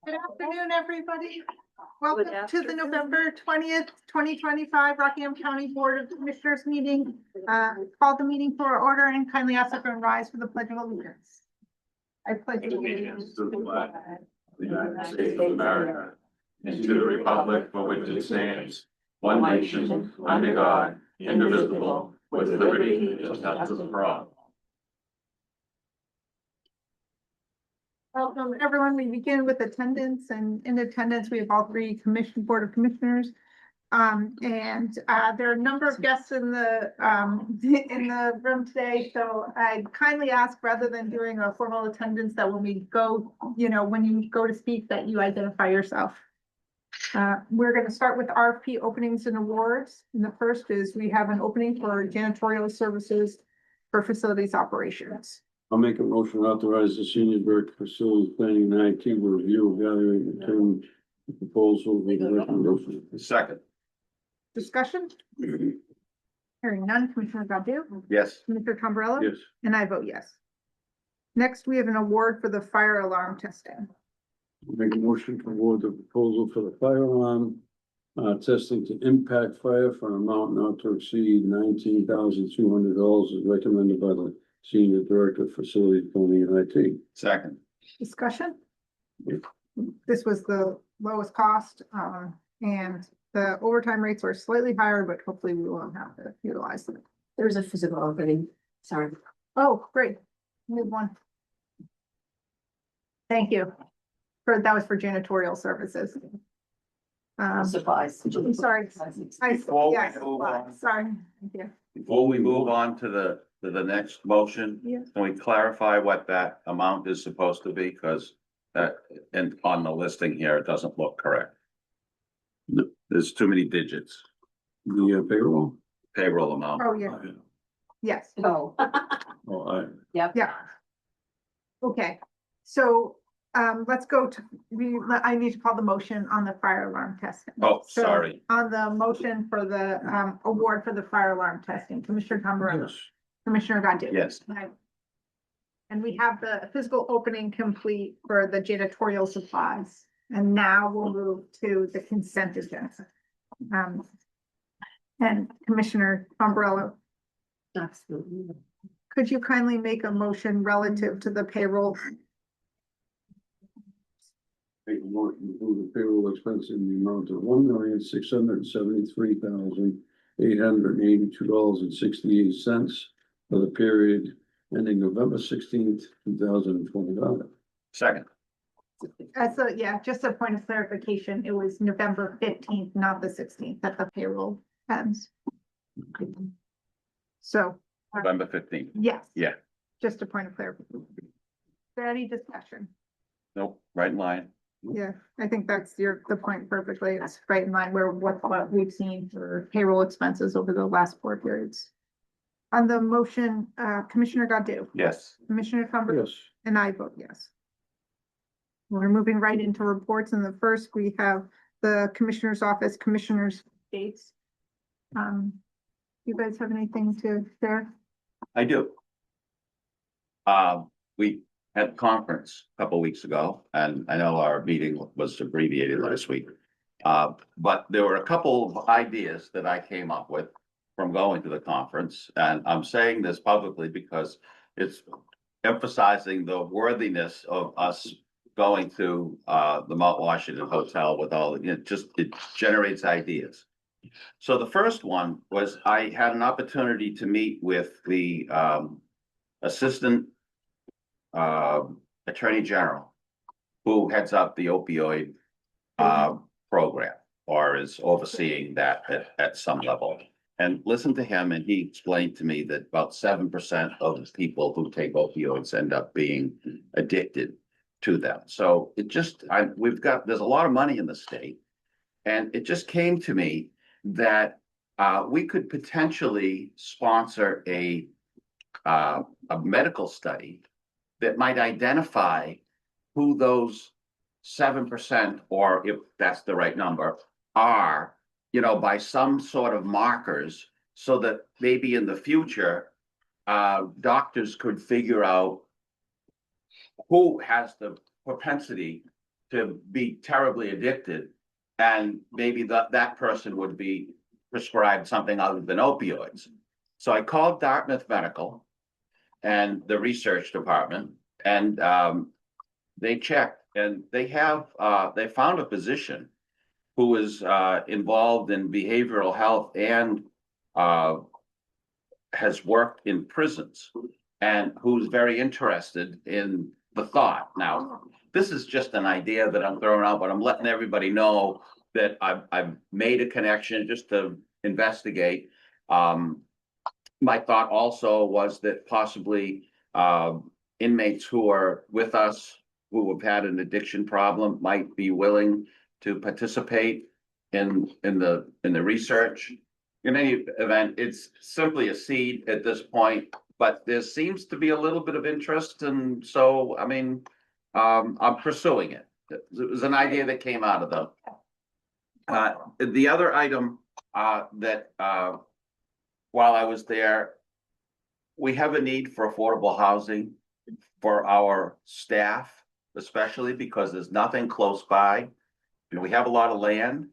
Good afternoon, everybody. Welcome to the afternoon. November 20th, 2025 Rockingham County Board of Commissioners meeting. Call the meeting for order and kindly ask everyone rise for the Pledge of Allegiance. I pledge Allegiance to the flag of the United States of America and to the republic for which it stands, one nation, under God, indivisible, with liberty and justice for all. Welcome, everyone. We begin with attendance, and in attendance, we have all three Board of Commissioners. There are a number of guests in the room today, so I kindly ask, rather than doing a formal attendance, that when we go, when you go to speak, that you identify yourself. We're going to start with RFP openings and awards. And the first is we have an opening for janitorial services for facilities operations. I'll make a motion to authorize the senior director of facilities planning and IT to review, evaluate, and determine the proposal with the recommendation. Second. Discussion? Hearing none. Commissioner Godu? Yes. Commissioner Tombrello? Yes. And I vote yes. Next, we have an award for the fire alarm testing. I'll make a motion to award the proposal for the fire alarm testing to Impact Fire for an amount not to exceed $19,200 as recommended by the senior director of facilities planning and IT. Second. Discussion? This was the lowest cost, and the overtime rates are slightly higher, but hopefully we won't have to utilize them. There's a physical opening, sorry. Oh, great. Move one. Thank you. That was for janitorial services. Supplies. I'm sorry. Before we Yes, move on. sorry. Thank you. Before we move on to the next motion, Yes. can we clarify what that amount is supposed to be? Because that, and on the listing here, it doesn't look correct. There's too many digits, The payroll amount. Oh, yeah. Yes. Oh. Yeah. Okay. So, let's go to, I need to call the motion on the fire alarm testing. Oh, So, sorry. on the motion for the, award for the fire alarm testing, Commissioner Tombrello, Yes. Commissioner Godu. Yes. And we have the physical opening complete for the janitorial supplies. And now we'll move to the consent agenda. And Commissioner Tombrello, Absolutely. could you kindly make a motion relative to the payroll? Make a motion to approve the payroll expense in the amount of $1,673,882.68 for the period ending November 16th, 2025. Second. Just a point of clarification, it was November 15th, not the 16th, that the payroll ends. So, November 15th. yes. Yeah. Just a point of clarification. Is there any discussion? Nope, right in line. Yeah, I think that's the point perfectly. It's right in line where what we've seen for payroll expenses over the last 4 periods. On the motion, Commissioner Godu, Yes. Commissioner Tombrello, Yes. and I vote yes. We're moving right into reports, and the first we have the Commissioner's Office, Commissioner's dates. You guys have anything to share? I do. We had a conference a couple weeks ago, and I know our meeting was abbreviated last week. But there were a couple of ideas that I came up with from going to the conference, and I'm saying this publicly because it's emphasizing the worthiness of us going to the Mount Washington Hotel with all, it generates ideas. So the first one was I had an opportunity to meet with the assistant attorney general who heads up the opioid program or is overseeing that at some level. And listen to him, and he explained to me that about 7% of people who take opioids end up being addicted to them. So there's a lot of money in the state, and it just came to me that we could potentially sponsor a medical study that might identify who those 7%, or if that's the right number, are, by some sort of markers, so that maybe in the future, doctors could figure out who has the propensity to be terribly addicted. And maybe that person would be prescribed something other than opioids. So I called Dartmouth Medical and the research department, and they checked, and they found a physician who is involved in behavioral health and has worked in prisons, and who's very interested in the thought. Now, this is just an idea that I'm throwing out, but I'm letting everybody know that I've made a connection just to investigate. My thought also was that possibly inmates who are with us, who have had an addiction problem, might be willing to participate in the research. In any event, it's simply a seed at this point, but there seems to be a little bit of interest, and so, I mean, I'm pursuing it. It was an idea that came out of them. The other item that while I was there, we have a need for affordable housing for our staff, especially because there's nothing close by. We have a lot of land.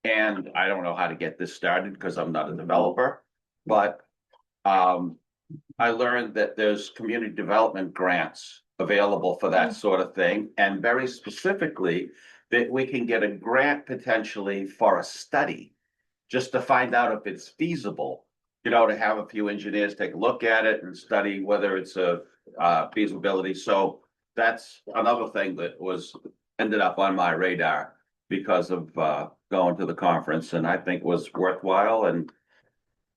And I don't know how to get this started because I'm not a developer, but I learned that there's community development grants available for that sort of thing. And very specifically, that we can get a grant potentially for a study, just to find out if it's feasible, to have a few engineers take a look at it and study whether it's a feasibility. So that's another thing that ended up on my radar because of going to the conference, and I think was worthwhile. And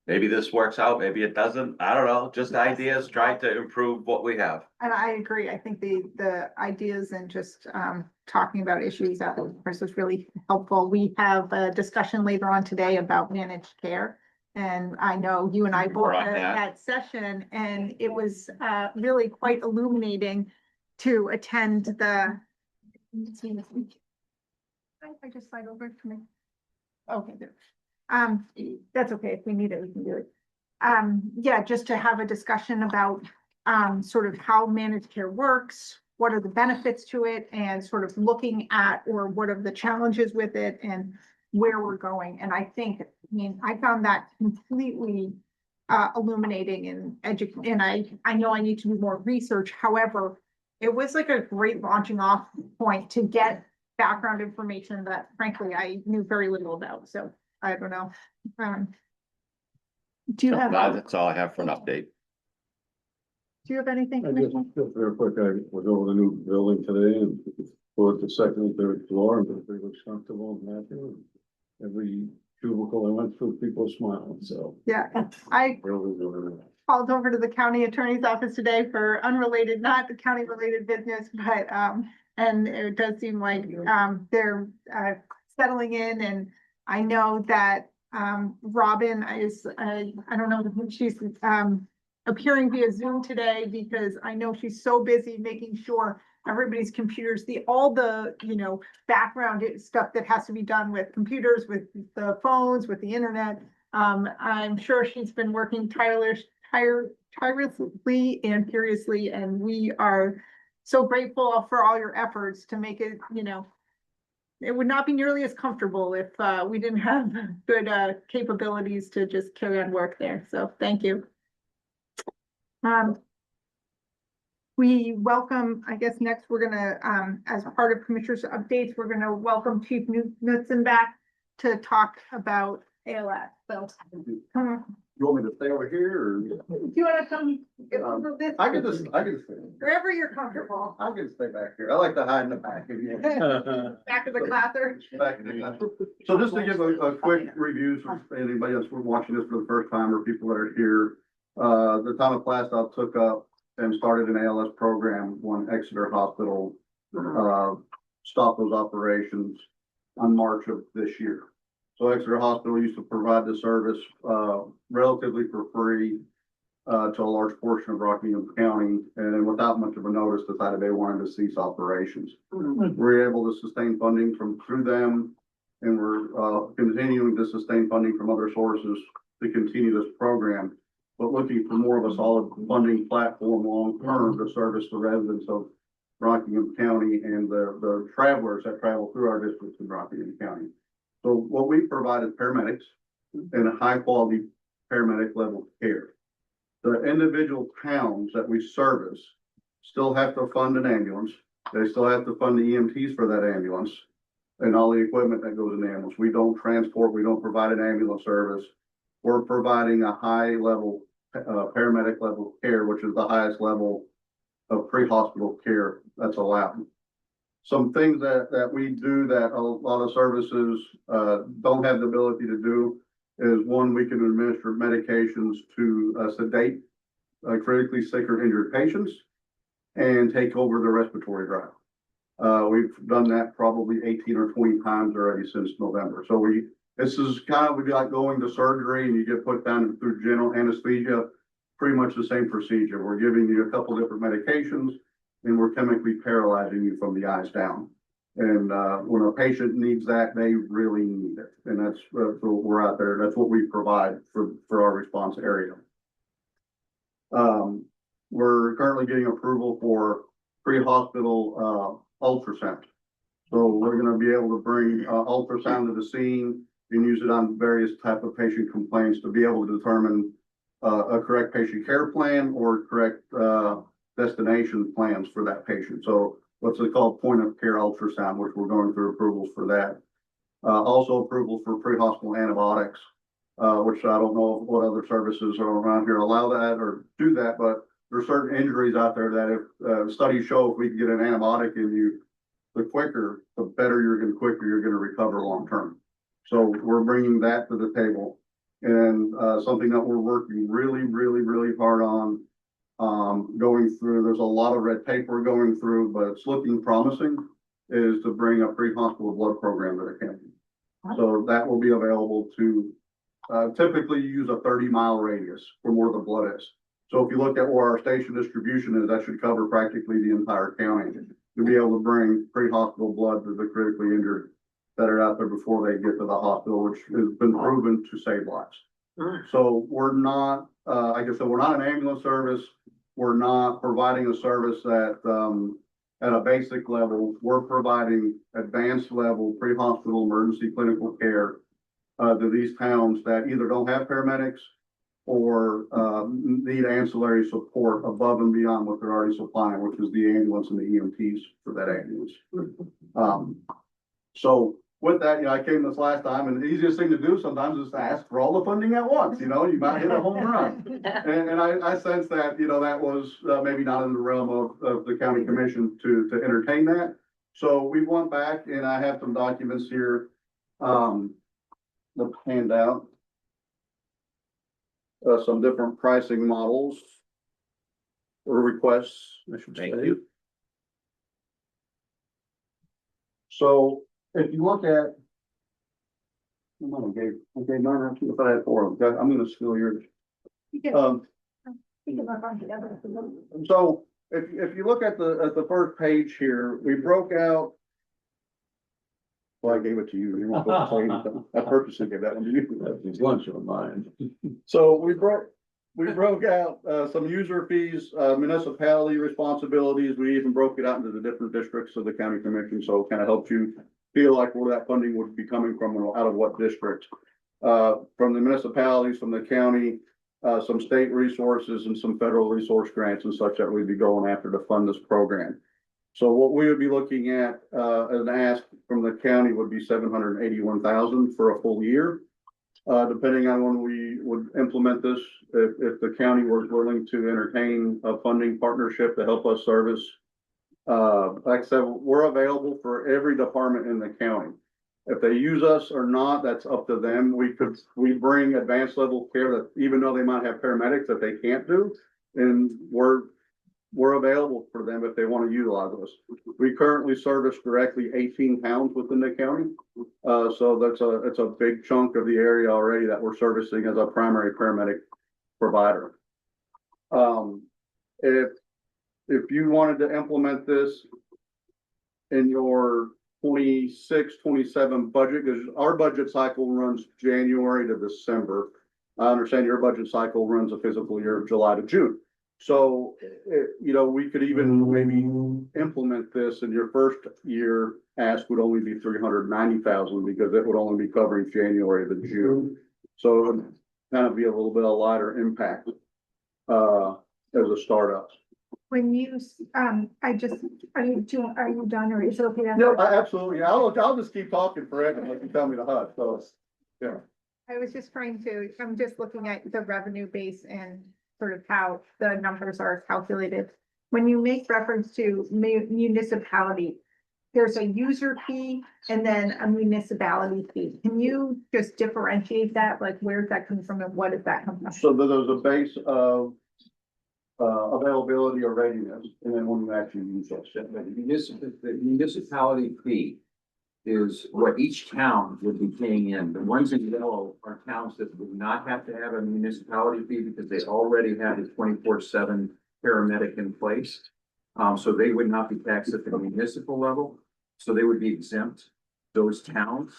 maybe this works out, maybe it doesn't. I don't know, just ideas, try to improve what we have. And I agree. I think the ideas and just talking about issues that was really helpful. We have a discussion later on today about managed care. And I know you and I both Right, had yeah. that session, and it was really quite illuminating to attend the. I just slide over to me. Okay, there. That's okay. If we need it, we can do it. Yeah, just to have a discussion about sort of how managed care works, what are the benefits to it, and sort of looking at, or what are the challenges with it, and where we're going. And I found that completely illuminating and and I know I need to do more research. However, it was like a great launching off point to get background information that frankly I knew very little about. So I don't know. Do you have That's all I have for an update. anything? I just, real quick, I was over the new building today and for the second and third floor, and everybody looks comfortable and happy. Every cubicle I went through, people smiling, so. Yeah, I Really. called over to the county attorney's office today for unrelated, not the county related business, but and it does seem like they're settling in, and I know that Robin is I don't know if she's appearing via Zoom today, because I know she's so busy making sure everybody's computers, all the background stuff that has to be done with computers, with the phones, with the internet. I'm sure she's been working tirelessly and furiously, and we are so grateful for all your efforts to make it, it would not be nearly as comfortable if we didn't have good capabilities to just carry on work there. So thank you. We welcome, I guess next we're gonna, as part of Commissioners Updates, we're gonna welcome Chief Knudsen back to talk about ALS. So come on. You want me to stay over here or? Do you wanna come? I can just stay. Wherever you're comfortable. I can stay back here. I like to hide in the back if you. Back of the classer. Back in the class. So just to give a quick review for anybody else who's watching this for the first time or people that are here. The town of Plastow took up and started an ALS program when Exeter Hospital stopped those operations on March of this year. So Exeter Hospital used to provide the service relatively for free to a large portion of Rockingham County, and without much of a notice decided they wanted to cease operations. We're able to sustain funding through them, and we're continuing to sustain funding from other sources to continue this program, but looking for more of a solid funding platform long term to service the residents of Rockingham County and the travelers that travel through our districts in Rockingham County. So what we provide is paramedics and a high quality paramedic level care. The individual towns that we service still have to fund an ambulance. They still have to fund the EMTs for that ambulance and all the equipment that goes in the ambulance. We don't transport, we don't provide an ambulance service. We're providing a high level, paramedic level care, which is the highest level of pre-hospital care that's allowed. Some things that we do that a lot of services, don't have the ability to do is one, we can administer medications to sedate critically sick or injured patients and take over the respiratory drive. We've done that probably 18 or 20 times already since November. So this is kind of, we like going to surgery and you get put down through general anesthesia, pretty much the same procedure. We're giving you a couple different medications and we're chemically paralyzing you from the eyes down. And when a patient needs that, they really need it. And that's what we're out there. That's what we provide for our response area. We're currently getting approval for pre-hospital ultrasound. So we're going to be able to bring ultrasound to the scene and use it on various type of patient complaints to be able to determine a correct patient care plan or correct destination plans for that patient. So what's it called, point of care ultrasound, which we're going through approvals for that. Also approval for pre-hospital antibiotics, which I don't know what other services are around here allow that or do that, but there are certain injuries out there that if studies show if we can get an antibiotic in you, the quicker, the better you're going to recover long term. So we're bringing that to the table, and something that we're working really hard on. Going through, there's a lot of red tape we're going through, but it's looking promising, is to bring a pre-hospital blood program to the county. So that will be available to typically use a 30-mile radius from where the blood is. So if you look at where our station distribution is, that should cover practically the entire county to be able to bring pre-hospital blood to the critically injured that are out there before they get to the hospital, which has been proven to save lives. So we're not, like I said, we're not an ambulance service. We're not providing a service that at a basic level. We're providing advanced level pre-hospital emergency clinical care to these towns that either don't have paramedics or need ancillary support above and beyond what they're already supplying, which is the ambulance and the EMTs for that ambulance. So with that, I came this last time, and the easiest thing to do sometimes is to ask for all the funding at once. You might hit a home run. And I sense that, that was maybe not in the realm of the county commission to entertain that. So we went back, and I have some documents here, the handout. Some different pricing models or requests, I should say. Thank you. So if you look at, I gave mine out to you, if I had four of them. I'm gonna steal yours. So if you look at the first page here, we broke out. Well, I gave it to you. You weren't supposed to say anything. I purposely gave that one to you. That's lunch on mine. So we broke out some user fees, municipality responsibilities. We even broke it out into the different districts of the county commission. So it kind of helps you feel like where that funding would be coming from and out of what district. From the municipalities, from the county, some state resources and some federal resource grants and such that we'd be going after to fund this program. So what we would be looking at as an ask from the county would be $781,000 for a full year. Depending on when we would implement this, if the county was willing to entertain a funding partnership to help us service. Like I said, we're available for every department in the county. If they use us or not, that's up to them. We bring advanced level care that even though they might have paramedics that they can't do, and we're available for them if they want to utilize us. We currently service directly 18 towns within the county. So it's a big chunk of the area already that we're servicing as a primary paramedic provider. If you wanted to implement this in your 26-27 budget, because our budget cycle runs January to December. I understand your budget cycle runs a fiscal year of July to June. So, you know, we could even maybe implement this in your first year, ask would only be 390,000 because it would only be covering January to June. So it would kind of be a little bit of lighter impact, as a startup. When you, I just, are you done or is it okay? to- No, absolutely. I'll just keep talking forever, like you tell me to hush, so, yeah. I was just I'm just looking at the revenue base and sort of how the numbers are calculated. When you make reference to municipality, there's a user fee and then a municipality fee. Can you just differentiate that? Like, where's that come from and what does that come from? So there's a base of availability or readiness, and then when you actually use those. The municipality fee is what each town would be paying in. The ones in yellow are towns that would not have to have a municipality fee because they already have a 24/7 paramedic in place. So they would not be taxed at the municipal level, so they would be exempt, those towns.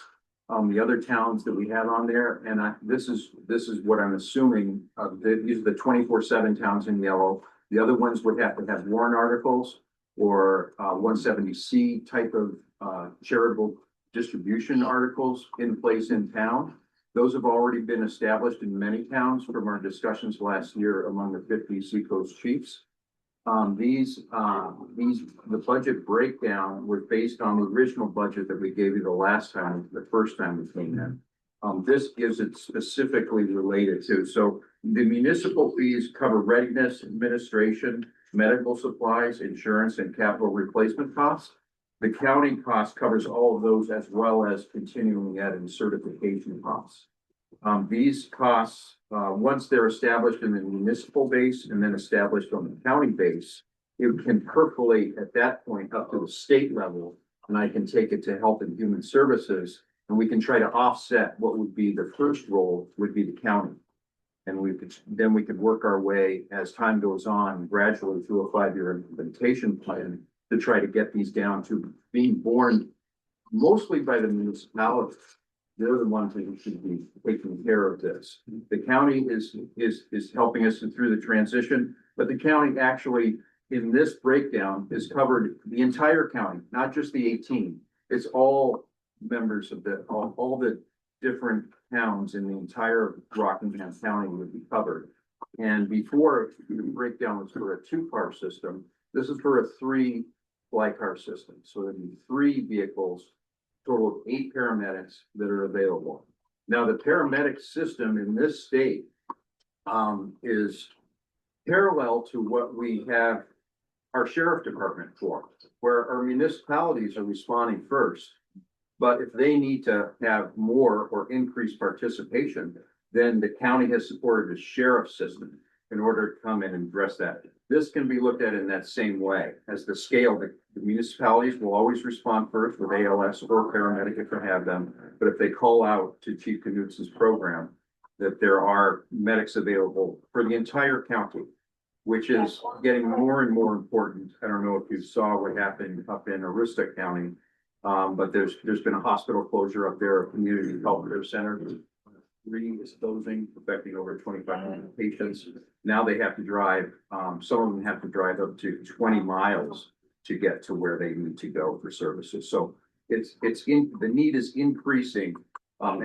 The other towns that we have on there, and this is what I'm assuming, these are the 24/7 towns in yellow. The other ones would have to have warrant articles or 170C type of charitable distribution articles in place in town. Those have already been established in many towns from our discussions last year among the 50 Seacoast chiefs. The budget breakdown was based on the original budget that we gave you the first time we came in. This gives it specifically related to, so the municipal fees cover readiness, administration, medical supplies, insurance, and capital replacement costs. The county cost covers all of those as well as continuing ed and certification costs. These costs, once they're established in the municipal base and then established on the county base, it can percolate at that point up to the state level. And I can take it to Health and Human Services, and we can try to offset what would be the first role would be the county. And then we could work our way as time goes on gradually through a 5-year implementation plan to try to get these down to being borne mostly by the municipalities. They're the ones that should be taking care of this. The county is helping us through the transition, but the county actually, in this breakdown, is covered the entire county, not just the 18. It's all members of all the different towns in the entire Rockingham County would be covered. And before, the breakdown was for a 2-car system. This is for a 3-fly-car system. So there'd be 3 vehicles, total of 8 paramedics that are available. Now, the paramedic system in this state is parallel to what we have our sheriff department for, where our municipalities are responding first. But if they need to have more or increased participation, then the county has supported a sheriff system in order to come in and address that. This can be looked at in that same way as the scale. The municipalities will always respond first with ALS or paramedic if they have them. But if they call out to Chief Knutz's program that there are medics available for the entire county, which is getting more and more important. I don't know if you saw what happened up in Aroostook County, but there's been a hospital closure up there, a community health care center. 3 is closing, affecting over 2,500 patients. Now they have to drive, some of them have to drive up to 20 miles to get to where they need to go for services. So the need is increasing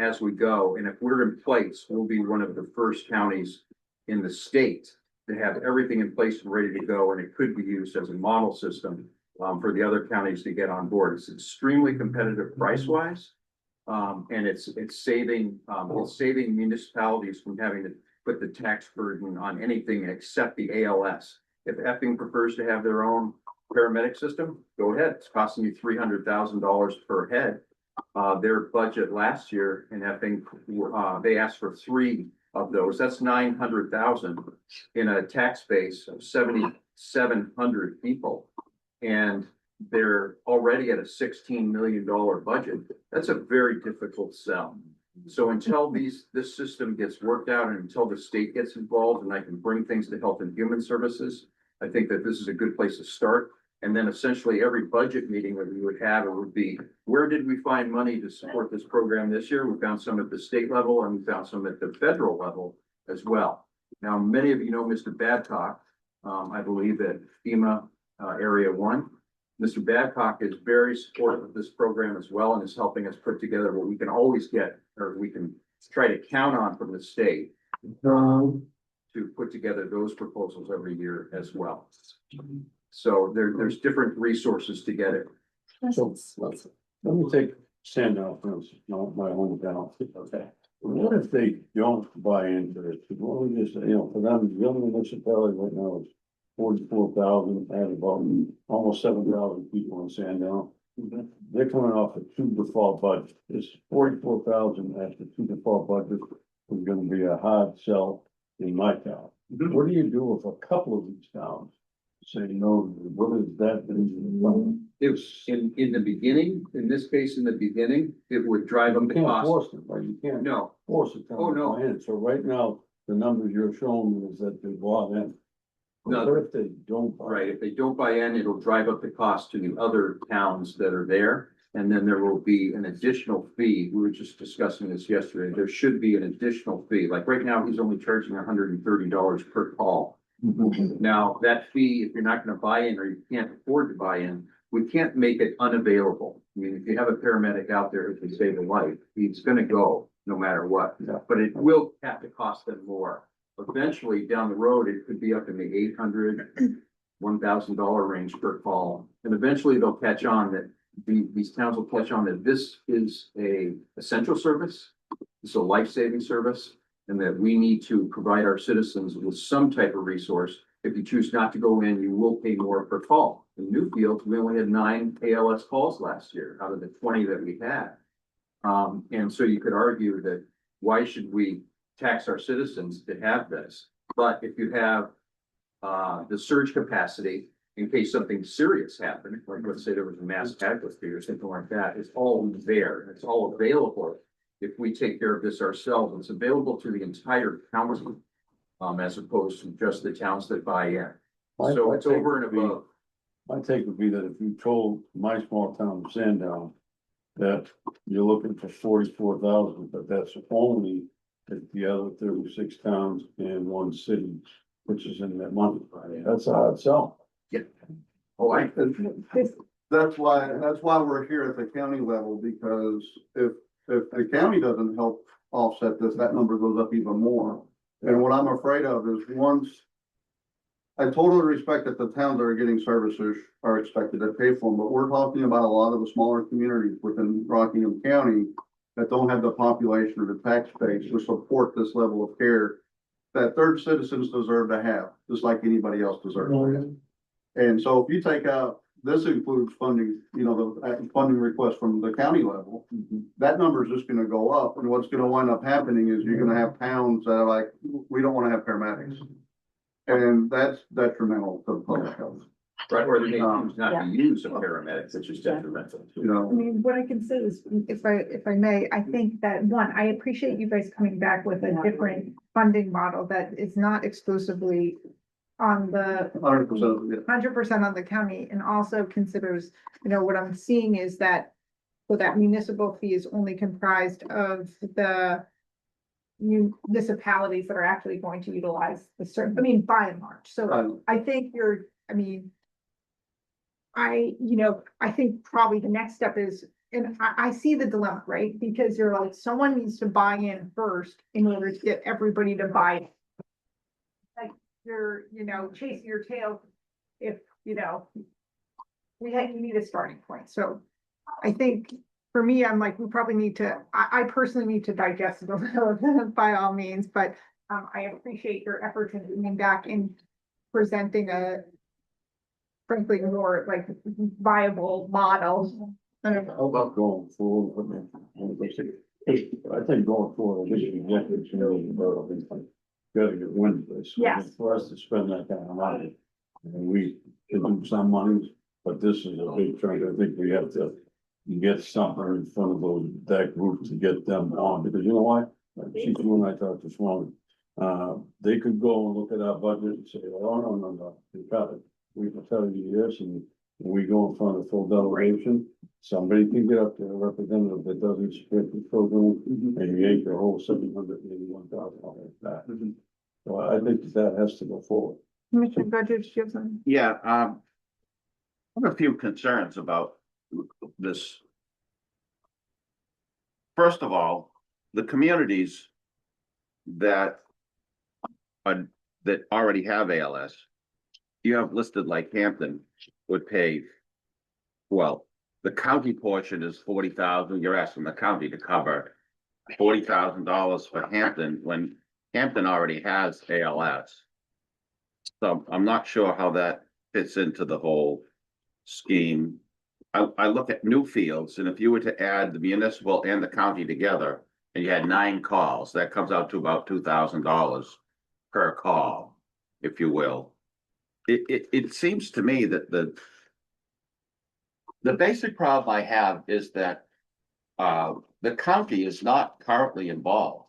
as we go. And if we're in place, we'll be one of the first counties in the state to have everything in place and ready to go. And it could be used as a model system for the other counties to get on board. It's extremely competitive price wise. And it's saving municipalities from having to put the tax burden on anything except the ALS. If Epping prefers to have their own paramedic system, go ahead. It's costing you $300,000 per head. Their budget last year in Epping, they asked for 3 of those. That's 900,000 in a tax base of 7,700 people. And they're already at a $16 million budget. That's a very difficult sell. So until this system gets worked out and until the state gets involved and I can bring things to Health and Human Services, I think that this is a good place to start. And then essentially every budget meeting that we would have, it would be, where did we find money to support this program this year? We found some at the state level and we found some at the federal level as well. Now, many of you know Mr. Babcock. I believe at FEMA, Area 1. Mr. Babcock is very supportive of this program as well and is helping us put together what we can always get, or we can try to count on from the state to put together those proposals every year as well. So there's different resources to get it. So, let me take Sandown, for instance, my hometown. Okay. What if they don't buy into it? What we just, for them, the only municipality right now is 44,000, and about almost 7,000 people in Sandown. They're coming off a 2 default budget. This 44,000 after 2 default budget is gonna be a hard sell in my town. What do you do if a couple of these towns say no? What is that? If in the beginning, in this case, in the beginning, it would drive up You the can't cost. force them, right? You can't No, force it. Oh, no. So right now, the numbers you're showing me is that they bought in. No. What if they don't? buy right, in? if they don't buy in, it'll drive up the cost to the other towns that are there. And then there will be an additional fee. We were just discussing this yesterday. There should be an additional fee. Like right now, he's only charging $130 per call. Now, that fee, if you're not gonna buy in or you can't afford to buy in, we can't make it unavailable. I mean, if you have a paramedic out there who can save a life, he's gonna go no matter what. Yeah. But it will have to cost them more. Eventually, down the road, it could be up in the $800, $1,000 range per call. And eventually they'll catch on that these towns will catch on that this is a essential service. It's a life-saving service, and that we need to provide our citizens with some type of resource. If you choose not to go in, you will pay more per call. In Newfield, we only had 9 ALS calls last year out of the 20 that we had. And so you could argue that why should we tax our citizens to have this? But if you have the surge capacity in case something serious happened, like let's say there was a mass casualty or something like that, it's all there. It's all available. If we take care of this ourselves, it's available to the entire county, as opposed to just the towns that buy in. So it's over and above. My take would be that if you told my small town of Sandown that you're looking for 44,000, but that's only at the other 36 towns and 1 city, which is in that money. That's a hard sell. Oh, That's why we're here at the county level, because if the county doesn't help offset this, that number goes up even more. And what I'm afraid of is once, I totally respect that the towns that are getting services are expected to pay for them, but we're talking about a lot of the smaller communities within Rockingham County that don't have the population or the tax base to support this level of care that third citizens deserve to have, just like anybody else deserves to have. And so if you take out, this includes funding, the funding request from the county level, that number is just gonna go up. And what's gonna wind up happening is you're gonna have towns that are like, we don't wanna have paramedics. And that's detrimental to the public health, right, or they may choose not to use a paramedic, which is detrimental. you know? I mean, what I can say is, if I may, I think that, one, I appreciate you guys coming back with a different funding model that is not exclusively on the 100%, 100% on the county, and also considers, what I'm seeing is that, so that municipal fee is only comprised of the municipalities that are actually going to utilize the certain, by and large. So I think I think probably the next step is, and I see the dilemma, right? Because you're like, someone needs to buy in first in order to get everybody to buy in. Like you're, chasing your tail if, you need a starting point. So I think for me, I'm like, we probably need to, I personally need to digest it a little by all means, but I appreciate your efforts in coming back and presenting a frankly more like viable model. How about going forward? I think going forward, this is executive committee, gotta get wind of this. Yes. For us to spend that kind of money, and we can do some money, but this is a big chunk. I think we have to get something in front of that group to get them on, because you know why? Chief, you and I talked this morning. They could go and look at our budget and say, oh, no, you got it. We can tell you this, and we go in front of full delegation. Somebody can get up there, a representative that doesn't support the program, and you ain't the whole $781,000 back. So I think that has to go forward. Commissioner Goodrich, you have some? Yeah, I have a few concerns about this. First of all, the communities that that already have ALS, you have listed like Hampton would pay, well, the county portion is 40,000. You're asking the county to cover $40,000 for Hampton when Hampton already has ALS. So I'm not sure how that fits into the whole scheme. I look at Newfields, and if you were to add the municipal and the county together, and you had 9 calls, that comes out to about $2,000 per call, if you will. It seems to me that the basic problem I have is that the county is not currently involved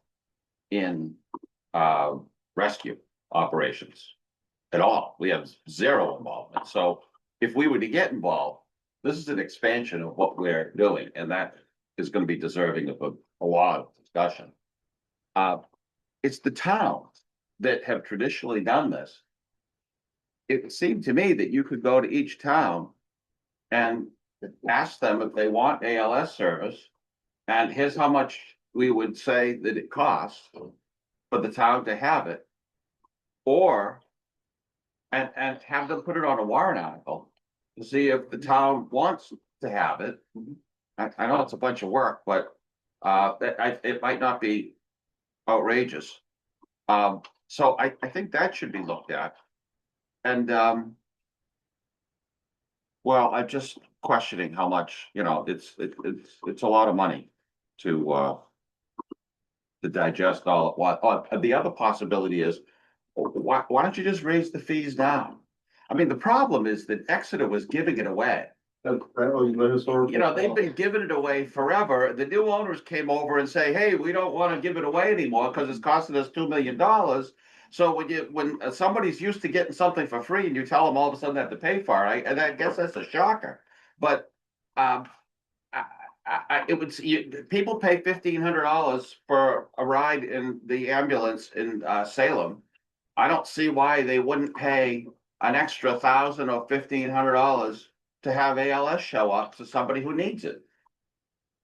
in rescue operations at all. We have 0 involvement. So if we were to get involved, this is an expansion of what we're doing, and that is going to be deserving of a lot of discussion. It's the towns that have traditionally done this. It seemed to me that you could go to each town and ask them if they want ALS service, and here's how much we would say that it costs for the town to have it, or and have them put it on a warrant article to see if the town wants to have it. I know it's a bunch of work, but it might not be outrageous. So I think that should be looked at. And well, I'm just questioning how much, it's a lot of money to digest all at once. The other possibility is, why don't you just raise the fees down? I mean, the problem is that Exeter was giving it away. That was the historical. They've been giving it away forever. The new owners came over and say, hey, we don't want to give it away anymore because it's costing us $2 million. So when somebody's used to getting something for free and you tell them all of a sudden they have to pay for it, and I guess that's a shocker. But people pay $1,500 for a ride in the ambulance in Salem. I don't see why they wouldn't pay an extra $1,000 or $1,500 to have ALS show up to somebody who needs it.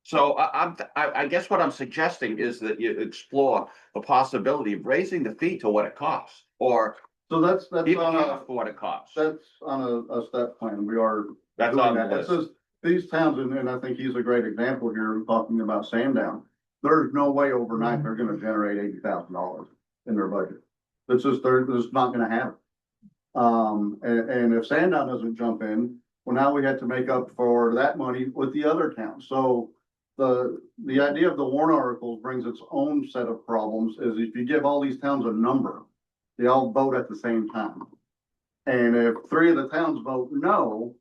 So I guess what I'm suggesting is that you explore the possibility of raising the fee to what it costs, or So that's even on half a, for what it costs. that's on a step plan. We are. That's doing on the that. It list. says these towns, and I think he's a great example here, talking about Sandown. There's no way overnight they're gonna generate $80,000 in their budget. It's just, they're just not gonna have it. And if Sandown doesn't jump in, well, now we had to make up for that money with the other towns. So the idea of the warrant articles brings its own set of problems, is if you give all these towns a number, they all vote at the same time. And if 3 of the towns vote no,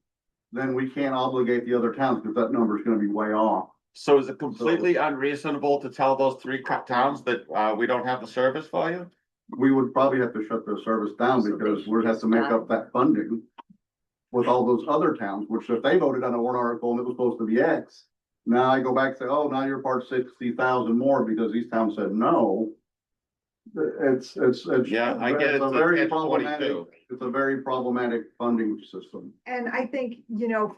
then we can't obligate the other towns because that number is gonna be way off. So is it completely unreasonable to tell those 3 towns that we don't have the service for you? We would probably have to shut their service down because we'd have to make up that funding with all those other towns, which if they voted on a warrant article and it was supposed to be X, now I go back and say, oh, now you're part 60,000 more because these towns said no. It's. Yeah, I get it. It's a It's very catch problematic, 22. it's a very problematic funding system. And I think,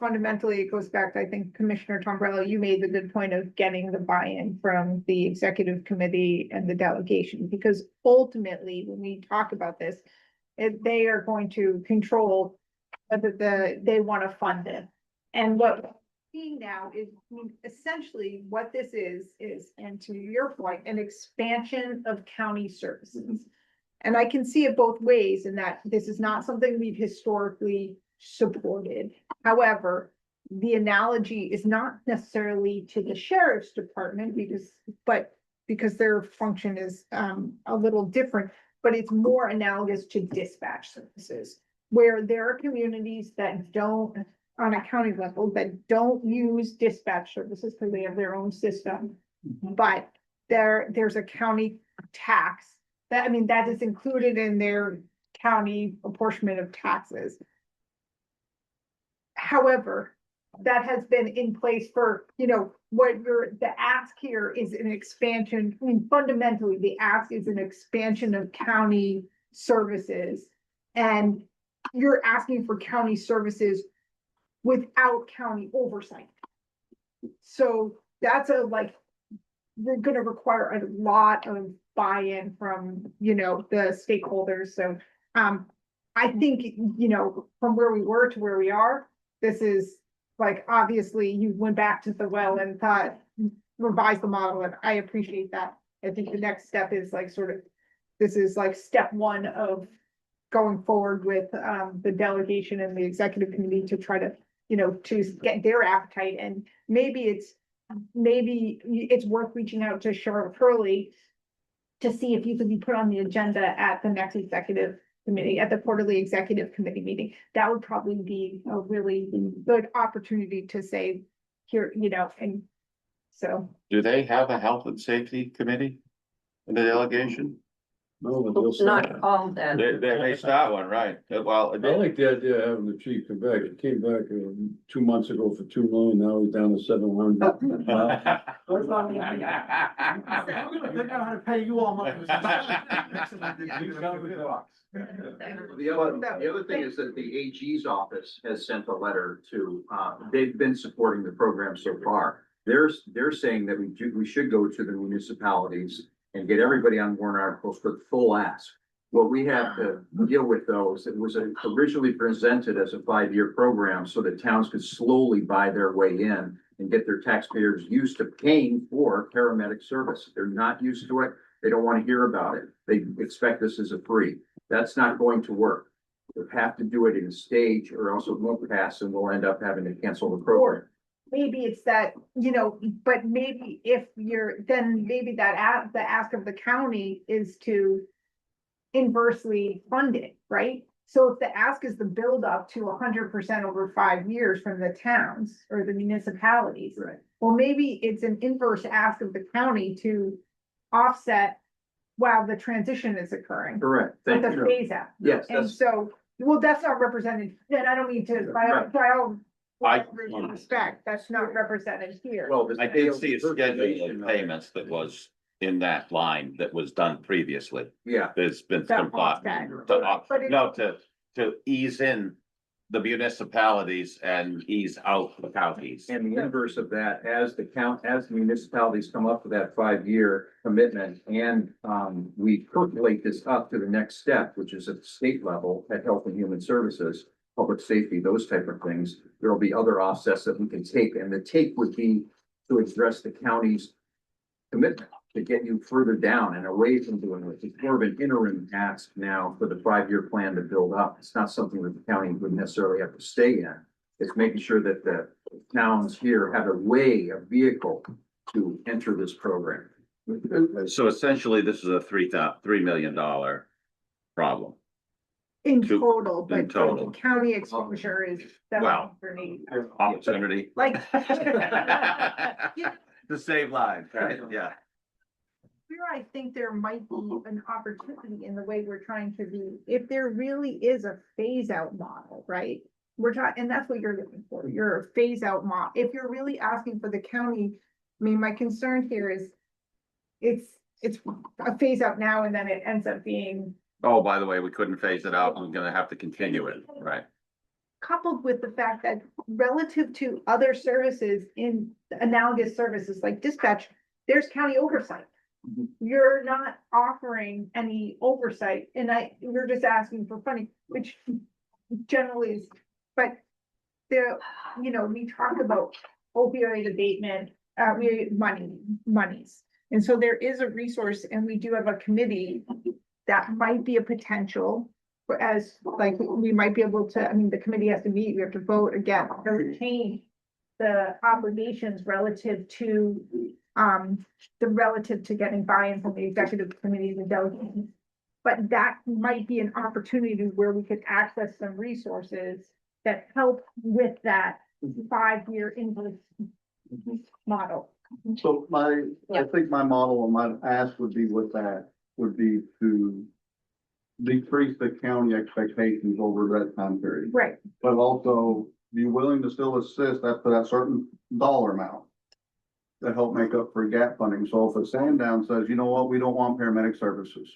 fundamentally, it goes back to, I think, Commissioner Tombrello, you made the good point of getting the buy-in from the executive committee and the delegation, because ultimately, when we talk about this, they are going to control whether they want to fund it. And what we're seeing now is, essentially what this is, and to your point, an expansion of county services. And I can see it both ways in that this is not something we've historically supported. However, the analogy is not necessarily to the sheriff's department because their function is a little different, but it's more analogous to dispatch services, where there are communities that don't, on a county level, that don't use dispatch services because they have their own system. But there's a county tax that is included in their county apportionment of taxes. However, that has been in place for, the ask here is an expansion. Fundamentally, the ask is an expansion of county services And you're asking for county services without county oversight. So that's we're gonna require a lot of buy-in from, the stakeholders, so, I think, from where we were to where we are, this is, obviously, you went back to the well and thought, revise the model, and I appreciate that. I think the next step is this is step one of going forward with, the delegation and the executive committee to try to, to get their appetite, and maybe it's worth reaching out to Charlotte Hurley to see if you could be put on the agenda at the next executive committee, at the quarterly executive committee meeting. That would probably be a really good opportunity to say here, and so. Do they have a health and safety committee in the delegation? No, but they'll Not start. all that. They start one, right? Well, I like the idea of having the chief come back. He came back 2 months ago for 2 million, now he's down to 700. Figure out how to pay you all money. The other thing is that the AG's office has sent a letter to, they've been supporting the program so far. They're saying that we should go to the municipalities and get everybody on warrant articles for the full ask. What we have to deal with though is it was originally presented as a 5-year program so that towns could slowly buy their way in and get their taxpayers used to paying for paramedic service. They're not used to it. They don't want to hear about it. They expect this as a free. That's not going to work. We'll have to do it in a stage or else it won't pass and we'll end up having to cancel the program. Maybe it's that, but maybe if then maybe the ask of the county is to inversely fund it, right? So if the ask is the build up to 100% over 5 years from the towns or the municipalities. Right. Well, maybe it's an inverse ask of the county to offset while the transition is occurring. Correct. With Thank the you. phase out. Yes, And that's, so, well, that's not represented, and I don't mean to, by all I- respect, that's not represented here. well. I did see a schedule of payments that was in that line that was done previously. Yeah, There's been That some thought offset. But it- to ease in the municipalities and ease out the counties. and the inverse of that, as the municipalities come up with that 5-year commitment and we percolate this up to the next step, which is at the state level at Health and Human Services, public safety, those type of things, there will be other offsets that we can take, and the take would be to address the county's commitment to get you further down and away from doing it. It's more of an interim ask now for the 5-year plan to build up. It's not something that the county would necessarily have to stay in. It's making sure that the towns here have a way, a vehicle to enter this program. So essentially, this is a $3 million problem. In to- total, in but the total. county exposure is Wow. 780. Opportunity. Like. To save lives, right? Yeah. Here, I think there might be an opportunity in the way we're trying to do, if there really is a phase out model, right? We're trying, and that's what you're looking for, you're a phase out model. If you're really asking for the county, I mean, my concern here is it's a phase out now and then it ends up being Oh, by the way, we couldn't phase it out. I'm gonna have to continue it, right? coupled with the fact that relative to other services in analogous services like dispatch, there's county oversight. Mhm. You're not offering any oversight and you're just asking for funding, which generally is, but we talk about opioid abatement, monies. And so there is a resource and we do have a committee that might be a potential we might be able to, the committee has to meet, we have to vote again, to retain the obligations relative to getting buy-in from the executive committee, the delegations. But that might be an opportunity where we could access some resources that help with that 5-year inverse model. So I think my model or my ask would be with that, would be to decrease the county expectations over that time period. Right, But also be willing to still assist up to that certain dollar amount to help make up for gap funding. So if a Sandown says, you know what, we don't want paramedic services.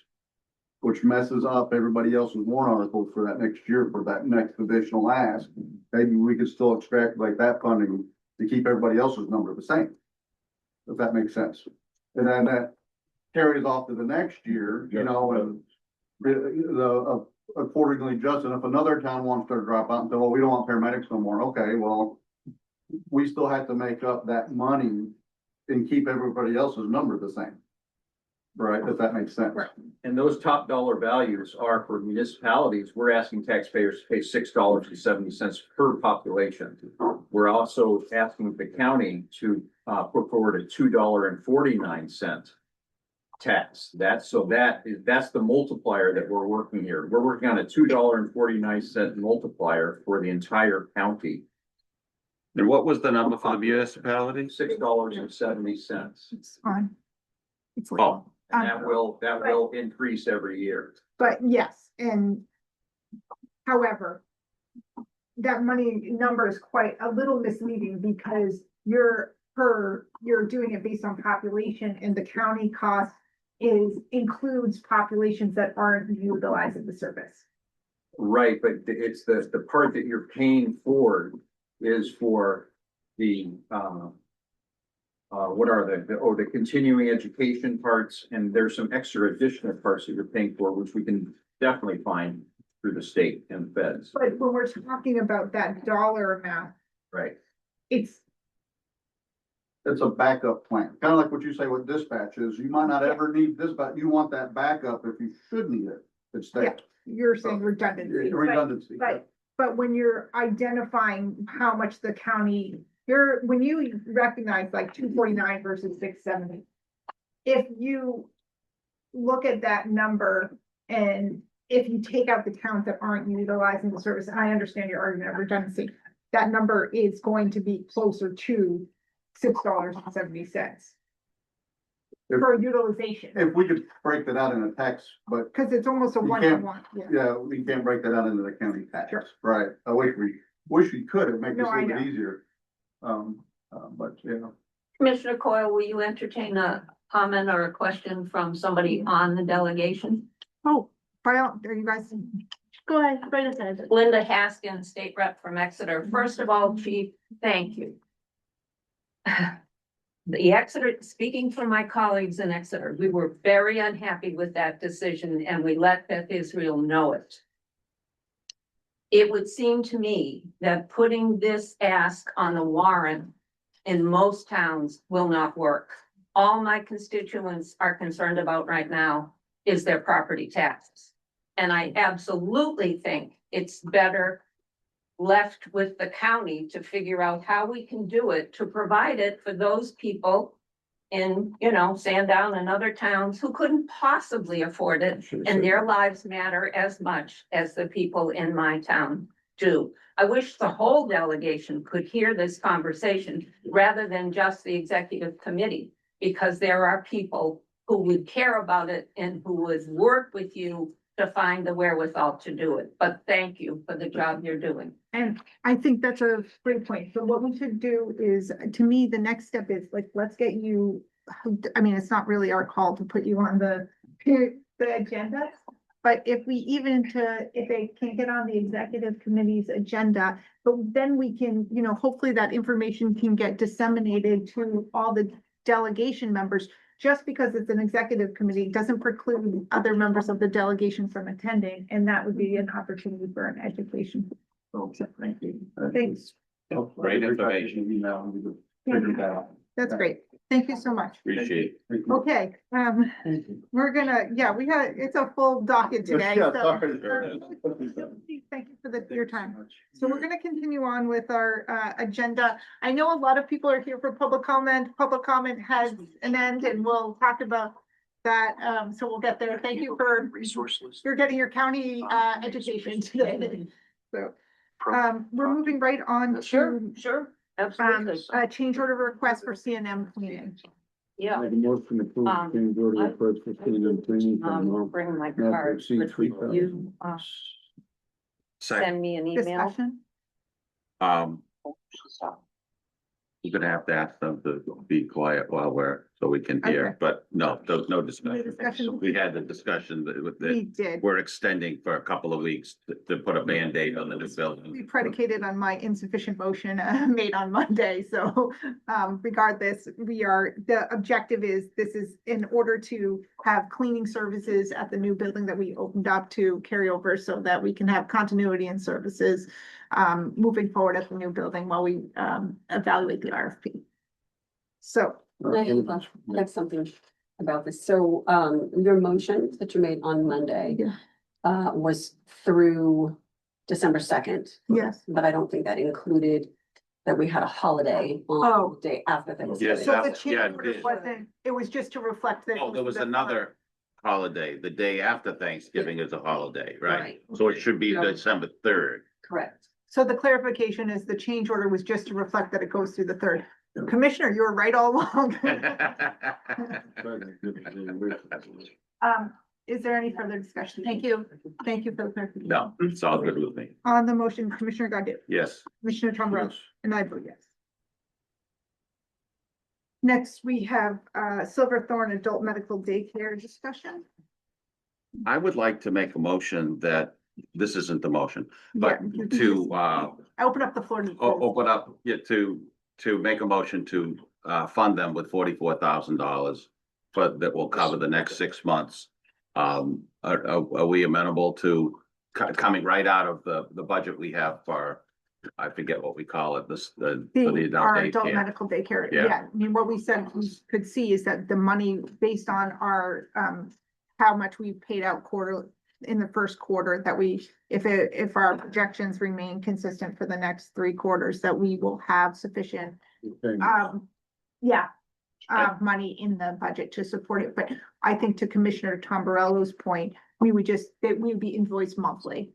which messes up everybody else's warrant articles for that next year, for that next additional ask. Maybe we could still extract like that funding to keep everybody else's number the same. If that makes sense. And then that carries off to the next year, you know, and accordingly just, and if another town wants to drop out and say, well, we don't want paramedics no more, okay, well, we still have to make up that money and keep everybody else's number the same. Right, if that makes sense. Right. And those top dollar values are for municipalities. We're asking taxpayers to pay $6.70 per population. We're also asking the county to put forward a $2.49 tax. That's the multiplier that we're working here. We're working on a $2.49 multiplier for the entire county. And what was the number for the municipalities? $6.70. It's fine. It's Oh. legal. And that will increase every year. But yes, and however, that money number is quite a little misleading because you're doing it based on population and the county cost includes populations that aren't utilizing the service. Right, but it's the part that you're paying for is for the, what are the continuing education parts, and there's some extra additional parts that you're paying for, which we can definitely find through the state and feds. But when we're talking about that dollar amount, Right. it's It's a backup plan, kind of like what you say with dispatch is, you might not ever need dispatch, you want that backup if you should need it. It's Yeah. there. you're saying redundancy. but- Redundancy. But when you're identifying how much the county, when you recognize like 249 versus 670. If you look at that number and if you take out the towns that aren't utilizing the service, and I understand your argument of redundancy, that number is going to be closer to $6.70. For utilization, If we could break that out in a tax, but because it's almost a You one-to-one, yeah. yeah, we can't break that out into the county tax. Sure. Right, I wish we could, it'd make this No, a I little bit know. easier. But, you know. Commissioner Coyle, will you entertain a comment or a question from somebody on the delegation? Oh, are you guys? Go ahead, right ahead. Linda Haskins, State Rep from Exeter. First of all, Chief, thank you. The Exeter, speaking for my colleagues in Exeter, we were very unhappy with that decision and we let Beth Israel know it. It would seem to me that putting this ask on the warrant in most towns will not work. All my constituents are concerned about right now is their property taxes. And I absolutely think it's better left with the county to figure out how we can do it, to provide it for those people in, Sandown and other towns who couldn't possibly afford it, and their lives matter as much as the people in my town do. I wish the whole delegation could hear this conversation rather than just the executive committee, because there are people who would care about it and who would work with you to find the wherewithal to do it. But thank you for the job you're doing. And I think that's a great point. So what we should do is, to me, the next step is like, let's get you, I mean, it's not really our call to put you on the agenda. But if they can't get on the executive committee's agenda, but then we can, hopefully that information can get disseminated to all the delegation members. Just because it's an executive committee doesn't preclude other members of the delegation from attending, and that would be an opportunity for an education. So, thank you. Thanks. Great information. Email, we could figure that out. That's great. Thank you so much. Appreciate it. Okay, we're gonna, it's a full docket today. Yeah, so- sorry. Thank you for your time. So we're gonna continue on with our agenda. I know a lot of people are here for public comment. Public comment has an end and we'll talk about that. So we'll get there. Thank you for you're getting your county education today. So we're moving right on to Sure, absolutely. a change order request for CNM cleaning. Yeah, Make a motion to approve change order request for cleaning training for amount bring my not to card. exceed But $3,000. you, Second, send me an email. Discussion. um, We're gonna have to ask them to be quiet while so we can Okay. hear, but no, no No discussion. discussion? We had the discussion that We did. we're extending for a couple of weeks to put a Band-Aid on the new We building. predicated on my insufficient motion made on Monday, so regardless, the objective is, this is in order to have cleaning services at the new building that we opened up to carry over so that we can have continuity in services moving forward at the new building while we evaluate the RFP. So, I have something about this. So, your motion that you made on Monday, Yeah. was through December 2nd. yes. But I don't think that included that we had a holiday on Oh. the day after Thanksgiving. Yes, So the that- yeah, change it order did. wasn't, it was just to reflect that. Oh, there was another holiday, the day after Thanksgiving is a holiday, right? So it should be Yeah. December 3rd. Correct. So the clarification is the change order was just to reflect that it goes through the third. Commissioner, you were right all along. Is there any further discussion? Thank you. Thank you for the clarification. No, it's all good with me. On the motion, Commissioner Godu, Yes. Commissioner Tombrello, and I vote yes. Next, we have Silverthorne Adult Medical Daycare discussion. I would like to make a motion that, this isn't the motion, but Yeah, you can to, just- I open up the floor to. open up, yeah, to make a motion to, fund them with $44,000. But that will cover the next 6 months. Are we amenable to coming right out of the budget we have for, I forget what we call it, for the adult Our adult daycare? medical daycare, Yeah. yeah, I mean, what we said, we could see is that the money based on our, how much we paid out in the first quarter, that if our projections remain consistent for the next 3 quarters, that we will have sufficient, money in the budget to support it, but I think to Commissioner Tombrello's point, we would be invoiced monthly.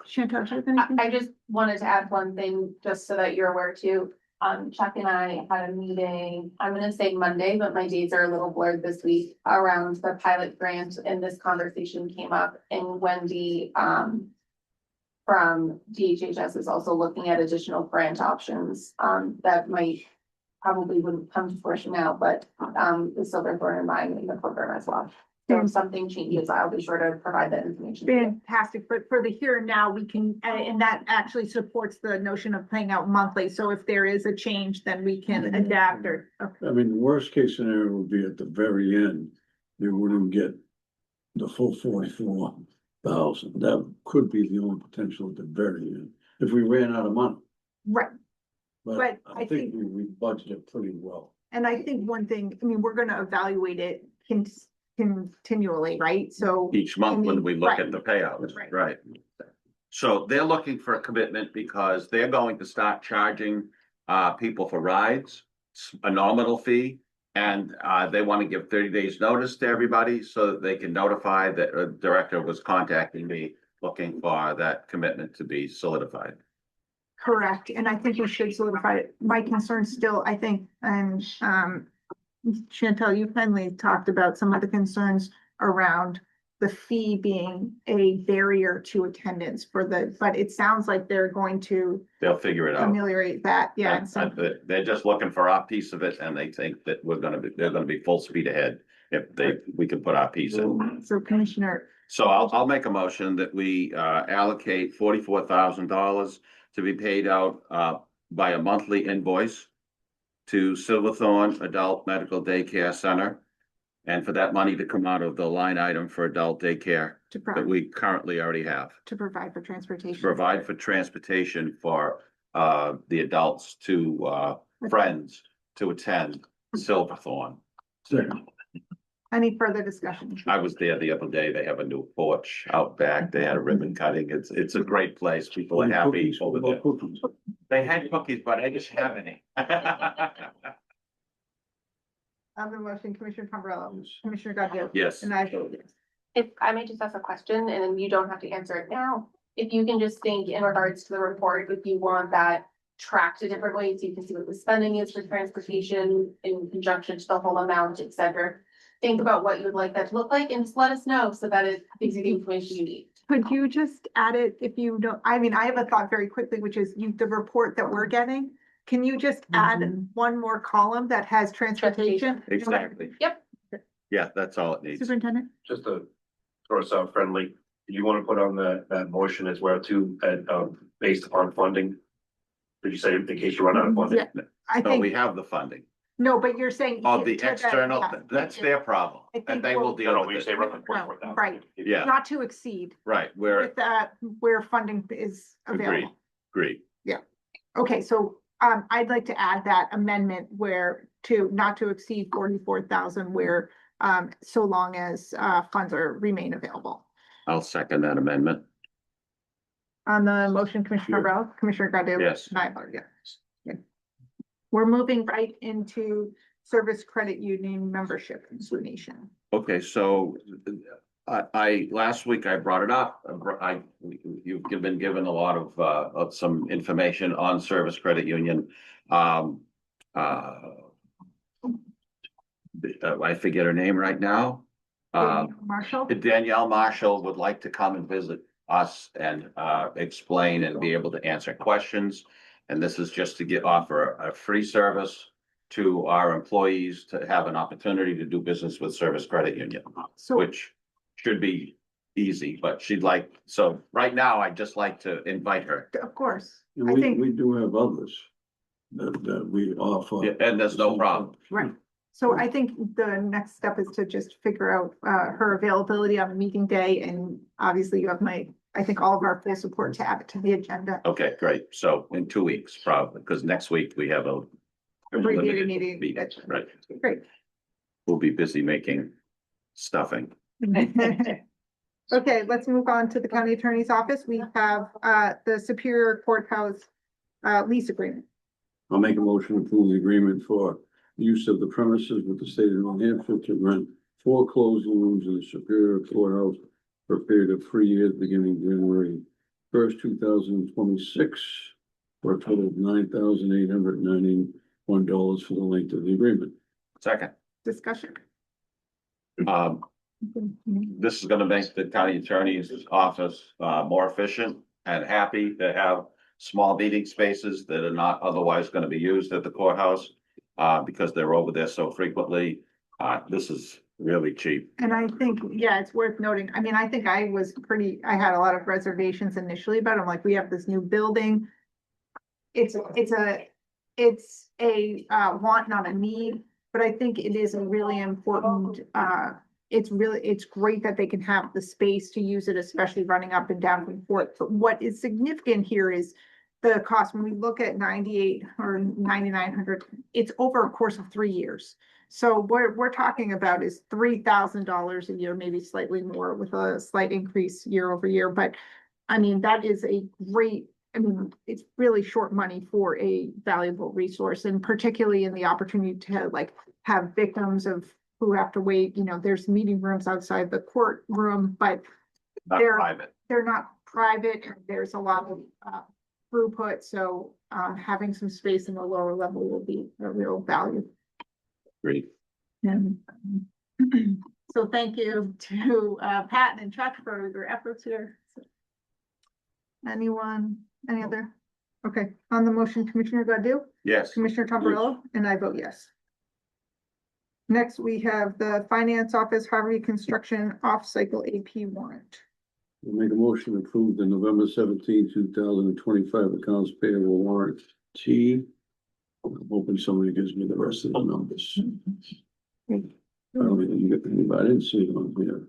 Chantal, do you have anything? I just wanted to add one thing, just so that you're aware too. Chuck and I had a meeting, I'm gonna say Monday, but my days are a little blurred this week, around the pilot grant, and this conversation came up, and Wendy, from DHHS is also looking at additional grant options, that might probably wouldn't come to fruition now, but, the Silverthorne and mine in the program as well. So if something changes, I'll be sure to provide that information. to you. Fantastic, but for the here and now, we can, and that actually supports the notion of paying out monthly, so if there is a change, then we can adapt or. I mean, the worst case scenario would be at the very end, you wouldn't get the full 44,000. That could be the only potential at the very end, if we ran out of money. Right, But But I I think think- we budgeted pretty well. and I think one thing, I mean, we're gonna evaluate it continually, right, so. Each month when we look at the payouts, Right. right? So they're looking for a commitment because they're going to start charging people for rides, a nominal fee. And they want to give 30 days notice to everybody so that they can notify that a director was contacting me looking for that commitment to be solidified. Correct, and I think we should solidify it. My concern still, I think, and Chantal, you finally talked about some of the concerns around the fee being a barrier to attendance but it sounds like they're going to They'll figure it out. ameliorate that, yeah. and so- They're just looking for our piece of it and they think that they're gonna be full speed ahead if we can put our piece in. So Commissioner, So I'll make a motion that we allocate $44,000 to be paid out by a monthly invoice to Silverthorne Adult Medical Daycare Center. And for that money to come out of the line item for adult daycare to that we currently already have. provide for To transportation. provide for transportation for the adults to friends to attend Silverthorne. Second, Any further discussion? I was there the other day. They have a new porch out back. They had a ribbon cutting. It's a great place. People are happy cookies, over what there. about cookies? They had cookies, but I didn't have any. On the motion, Commissioner Tombrello, Yes. Commissioner Godu? Yes. And I vote yes. If I may just ask a question, and then you don't have to answer it now, if you can just think in regards to the report, if you want that tracked a different way, so you can see what the spending is for transportation in conjunction to the whole amount, et cetera. Think about what you would like that to look like and just let us know so that it gives you the information you need. Could you just add it if you don't, I mean, I have a thought very quickly, which is the report that we're getting can you just add Mhm. one more column that has transportation? Exactly. Yep. Yeah, that's all it needs. Superintendent? Just to throw us out friendly, you want to put on that motion as well too, based upon funding? Did you say in case you run out of funding? Yeah, I No, we think, have the funding. no, but you're saying. Oh, the to that- external, yeah. that's their problem, I think and they will we'll- No, deal no, when you with say it. roughly 44,000. Right. Yeah, Not to exceed right, we're, with where funding is available. agreed. Okay, so I'd like to add that amendment where to not to exceed 44,000 where so long as funds remain available. I'll second that amendment. On the motion, Commissioner Sure. Bell, Commissioner Godu? Yes. And I vote yes. Okay. We're moving right into Service Credit Union membership information. Okay, so last week I brought it up. You've been given a lot of some information on Service Credit Union. I forget her name right now. Marshall? Danielle Marshall would like to come and visit us and explain and be able to answer questions. And this is just to offer a free service to our employees to have an opportunity to do business with Service Credit Union, So, which should be easy, but so right now I'd just like to invite her. of course, And I we, think, we do have others that we offer. Yeah, and there's no problem. right. So I think the next step is to just figure out her availability on the meeting day. And obviously you have I think all of our full support to add it to the agenda. Okay, great. So in 2 weeks, probably, because next week we have a Abbreviated limited meeting. Right. Great. We'll be busy making stuffing. Okay, let's move on to the county attorney's office. We have the Superior Courthouse lease agreement. I'll make a motion to approve the agreement for use of the premises with the state of New Hampshire to rent 4 closing rooms in the Superior Courthouse for a period of 3 years, beginning January 1st, 2026, for a total of $9,891 for the length of the agreement. Second, Discussion. this is gonna make the county attorney's office more efficient and happy to have small meeting spaces that are not otherwise gonna be used at the courthouse because they're over there so frequently. This is really cheap. And I think, yeah, it's worth noting. I mean, I think I had a lot of reservations initially, but I'm like, we have this new building. It's a want, not a need, but I think it is a really important, it's great that they can have the space to use it, especially running up and down from Fort. But what is significant here is the cost. When we look at 98 or 9,900, it's over a course of 3 years. So what we're talking about is $3,000 a year, maybe slightly more with a slight increase year over year. But I mean, that is it's really short money for a valuable resource, and particularly in the opportunity to have victims who have to wait. There's meeting rooms outside the courtroom, but Not They're- private. they're not private. There's a lot of throughput, so having some space in the lower level will be a real value. Agreed. And so thank you to Pat and Chuck for your efforts here. Any other? Okay, on the motion, Commissioner Godu, Yes, Commissioner Tombrello, and I vote yes. Next, we have the Finance Office Harvey Construction Off-Cycle AP warrant. I'll make a motion to approve the November 17, 2025 accounts payable warrant T. I'm hoping somebody gives me the rest of the numbers. I don't even get anybody, I didn't see it on here.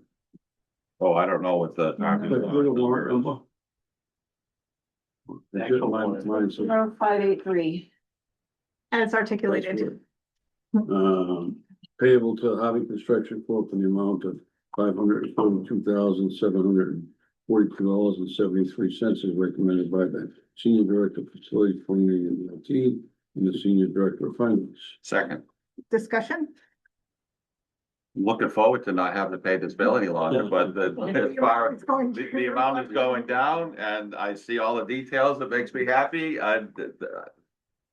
oh, I don't know what the. But what a warrant number? Mine's- 583. As articulated. Payable to Hobby Construction Corp. in the amount of $542,742.73 as recommended by the Senior Director of Facility Planning and IT and the Senior Director of Finance. Second, Discussion? I'm looking forward to not having to pay this bill any longer, but as far It's going the to- amount is going down and I see all the details, it makes me happy.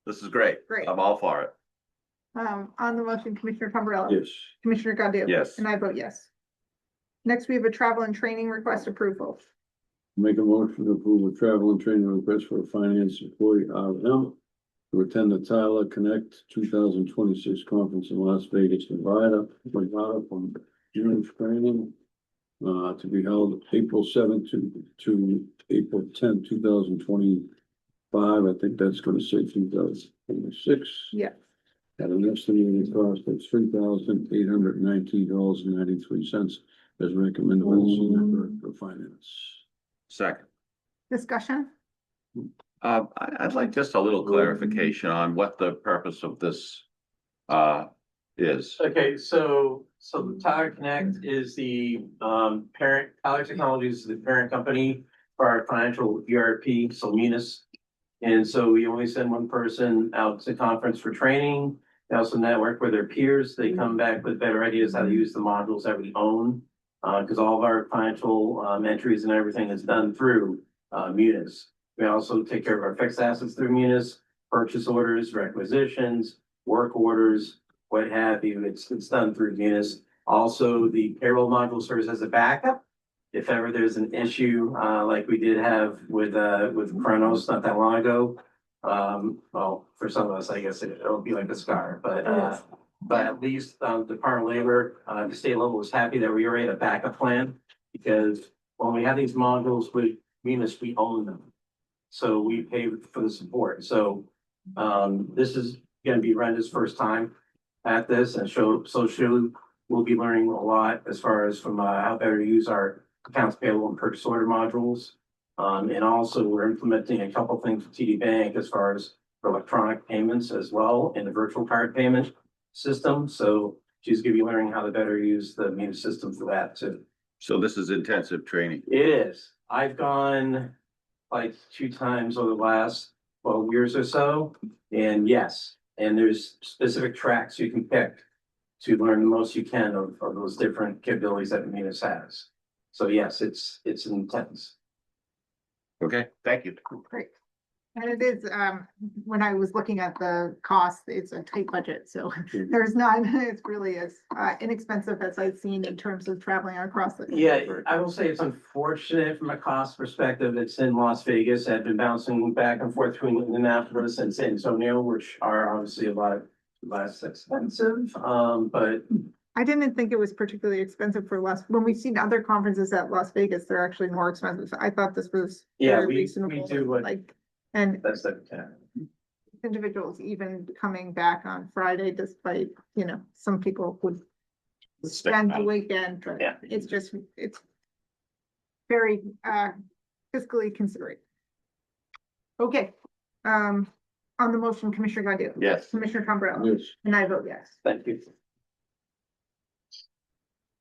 This is great. Great. I'm all for it. On the motion, Commissioner Tombrello. Yes, Commissioner Godu. Yes. And I vote yes. Next, we have a travel and training request approval. make a motion to approve a travel and training request for a finance employee RM to attend the Tyler Connect 2026 conference in Las Vegas, Nevada, from June training. To be held April 7th to April 10th, 2025. I think that's gonna say 2026. Yeah. At an estimated cost of $3,819.93 as recommended by the Senior Director of Finance. Second. Discussion? I'd like just a little clarification on what the purpose of this is. Okay, so the Tyler Connect is the parent, Tyler Technologies is the parent company for our financial ERP, so Munis. And so we only send one person out to conference for training. They also network with their peers. They come back with better ideas how to use the modules that we own. Because all of our financial entries and everything is done through Munis. We also take care of our fixed assets through Munis, purchase orders, requisitions, work orders, what have you. It's done through Munis. Also, the payroll module serves as a backup. If ever there's an issue, like we did have with Kronos not that long ago. Well, for some of us, I guess it'll be like a scar, but at least, Department of Labor, the state level was happy that we already had a backup plan. Because when we have these modules with Munis, we own them. So we pay for the support. So, this is gonna be Brenda's first time at this, and we'll be learning a lot as far as from, how better to use our accounts payable and purchase order modules. And also we're implementing a couple things with TD Bank as far as electronic payments as well in the virtual card payment system. So she's gonna be learning how to better use the Munis system for that too. So this is intensive training. It is. I've gone like 2 times over the last 12 years or so. And yes, and there's specific tracks you can pick to learn the most you can of those different capabilities that Munis has. So yes, it's intense. Okay, thank you. Great. And it is, when I was looking at the cost, it's a tight budget, so there's not, it's really as inexpensive as I've seen in terms of traveling across the. Yeah, I will say it's unfortunate from a cost perspective. It's in Las Vegas. I've been bouncing back and forth between Indianapolis and San Antonio, which are obviously a lot less expensive. But I didn't think it was particularly expensive for when we've seen other conferences at Las Vegas, they're actually more expensive. I thought this was. Yeah, very we reasonable, do what- like, and that's the kind. individuals even coming back on Friday despite, some people would spend the weekend, but Yeah. it's very fiscally considerate. Okay, on the motion, Commissioner Godu? Yes. Commissioner Tombrello? Yes. And I vote yes. Thank you.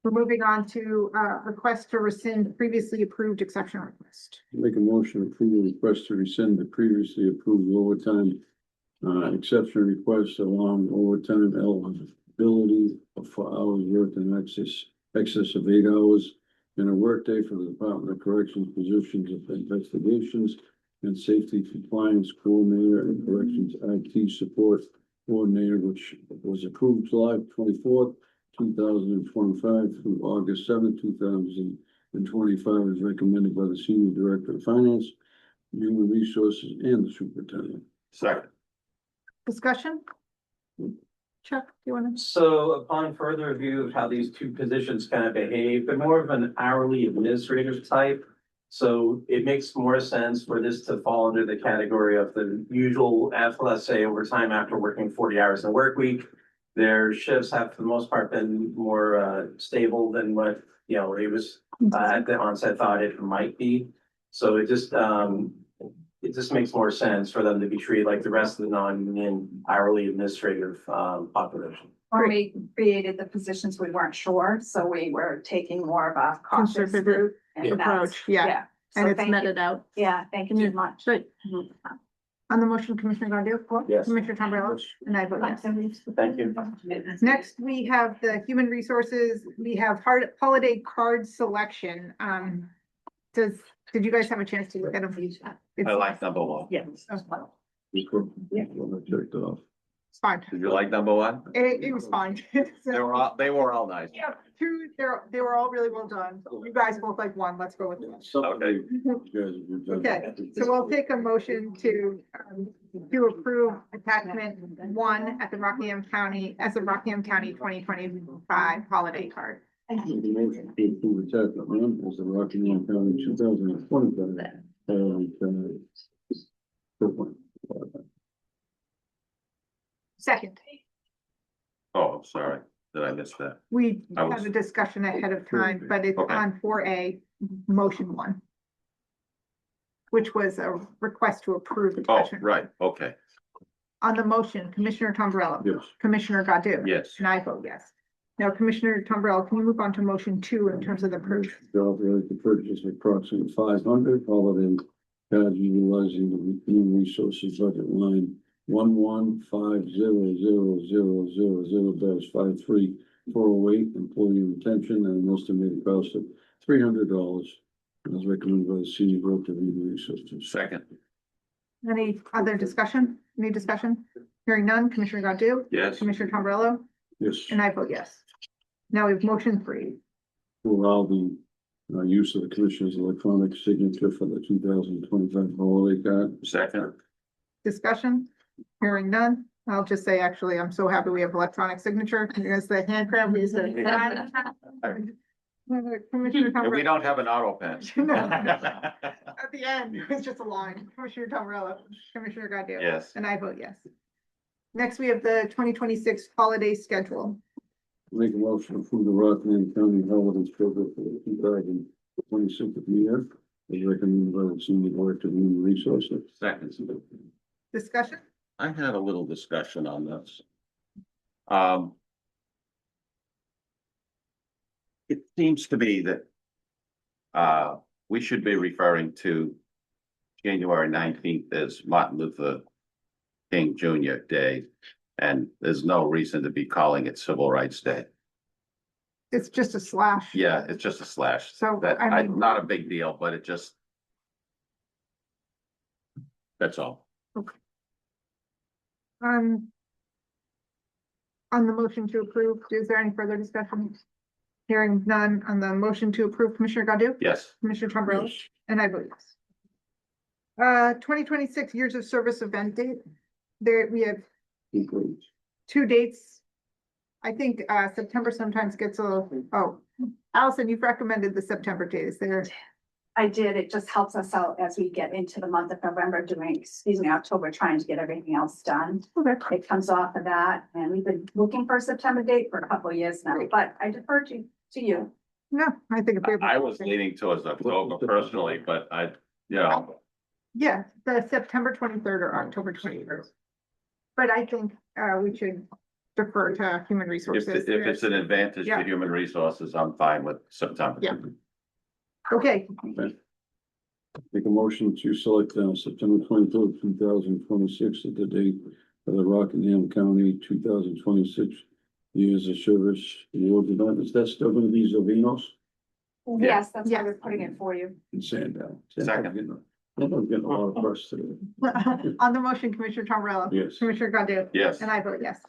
We're moving on to request to rescind previously approved exception request. Make a motion to approve the request to rescind the previously approved overtime exception request along overtime eligibility for hours worked in excess of 8 hours in a workday for the Department of Corrections positions of investigations and safety compliance coordinator and corrections IT support coordinator, which was approved July 24th, 2025 through August 7th, 2025, as recommended by the Senior Director of Finance, Human Resources, and the Superintendent. Second. Discussion? Chuck, do you want to? So upon further review of how these two positions kind of behave, they're more of an hourly administrative type. So it makes more sense for this to fall under the category of the usual FLSA overtime after working 40 hours in a work week. Their shifts have for the most part been more stable than what, it was at the onset thought it might be. So it just makes more sense for them to be treated like the rest of the non-union hourly administrative population. When we created the positions, we weren't sure, so we were taking more of a cautious Conservative route. and that's- approach, yeah, and So it's thank you. netted out. Yeah, thank you much. Good. On the motion, Commissioner Godu? Yes. Commissioner Tombrello? And I vote yes. Thank you. Next, we have the Human Resources, we have holiday card selection. Did you guys have a chance to look at them? I like number 1. Yes. Yeah. Checked off. It's fine. Did you like number one? It was fine. They were all nice. Yeah, two, they were all really well done. You guys both like one, let's go with it. Okay. You guys have done- Okay, so we'll take a motion to approve attachment one at the Rockingham County, as a Rockingham County 2025 holiday card. Make a motion to approve attachment one as the Rockingham County 2025. Second, Oh, sorry. Did I miss that? we I was- had a discussion ahead of time, but it's Okay. on 4A, motion one, which was a request to approve Oh, attachment. right, okay, On the motion, Commissioner Tombrello. Yes. Commissioner Godu. yes. And I vote yes. Now, Commissioner Tombrello, can you move on to motion two in terms of the proof? To authorize the purchase of approximately 500 holiday cards utilizing the human resources budget line 11500000-53408 employee retention and an estimated cost of $300 as recommended by the senior director of human resources. Second, Any other discussion? Any discussion? Hearing none, Commissioner Godu? yes. Commissioner Tombrello? Yes. And I vote yes. Now we have motion three. To allow the use of the commissioner's electronic signature for the 2025 holiday card. Second, Discussion? Hearing none. I'll just say, actually, I'm so happy we have electronic signature because the hand cramp is. Commissioner and we Tombrello. don't have an auto pen. At the end, it's just a line. Commissioner Tombrello, Commissioner Godu. Yes, And I vote yes. Next, we have the 2026 holiday schedule. Make a motion to approve the Rockingham County holiday schedule for the 2026 year. As recommended by the senior director of human resources. second. Discussion? I had a little discussion on this. It seems to me that we should be referring to January 19th as Martin Luther King Jr. Day, and there's no reason to be calling it Civil Rights Day. It's just a slash. Yeah, it's just a slash. So, That, I mean- not a big deal, but it just. That's all. On the motion to approve, is there any further discussion? Hearing none on the motion to approve, Commissioner Godu? Yes, Commissioner Tombrello? Yes. And I vote yes. 2026 years of service event date. There, we have Includes. two dates. I think September sometimes gets a little, oh, Allison, you've recommended the September date. Is there? I did, it just helps us out as we get into the month of November doing, October, trying to get everything else done. Okay. It comes off of that, and we've been looking for a September date for a couple of years now, but I defer to you. No, I think. if we have- I was leaning towards October personally, but Yeah, the September 23rd or October 23rd. But I think we should defer to human if, resources. if it's an advantage to Yeah. human resources, I'm fine with September. Yeah. Okay, Make a motion to select September 23rd, 2026 as the date of the Rockingham County 2026 Years of Service Award event. Is that still gonna be Zovinos Yes, that's Yeah. why we're putting it for you. in Sandown? Second. I'm getting a lot of press today. on the motion, Commissioner Tombrello. Yes. Commissioner Godu. Yes, And I vote yes.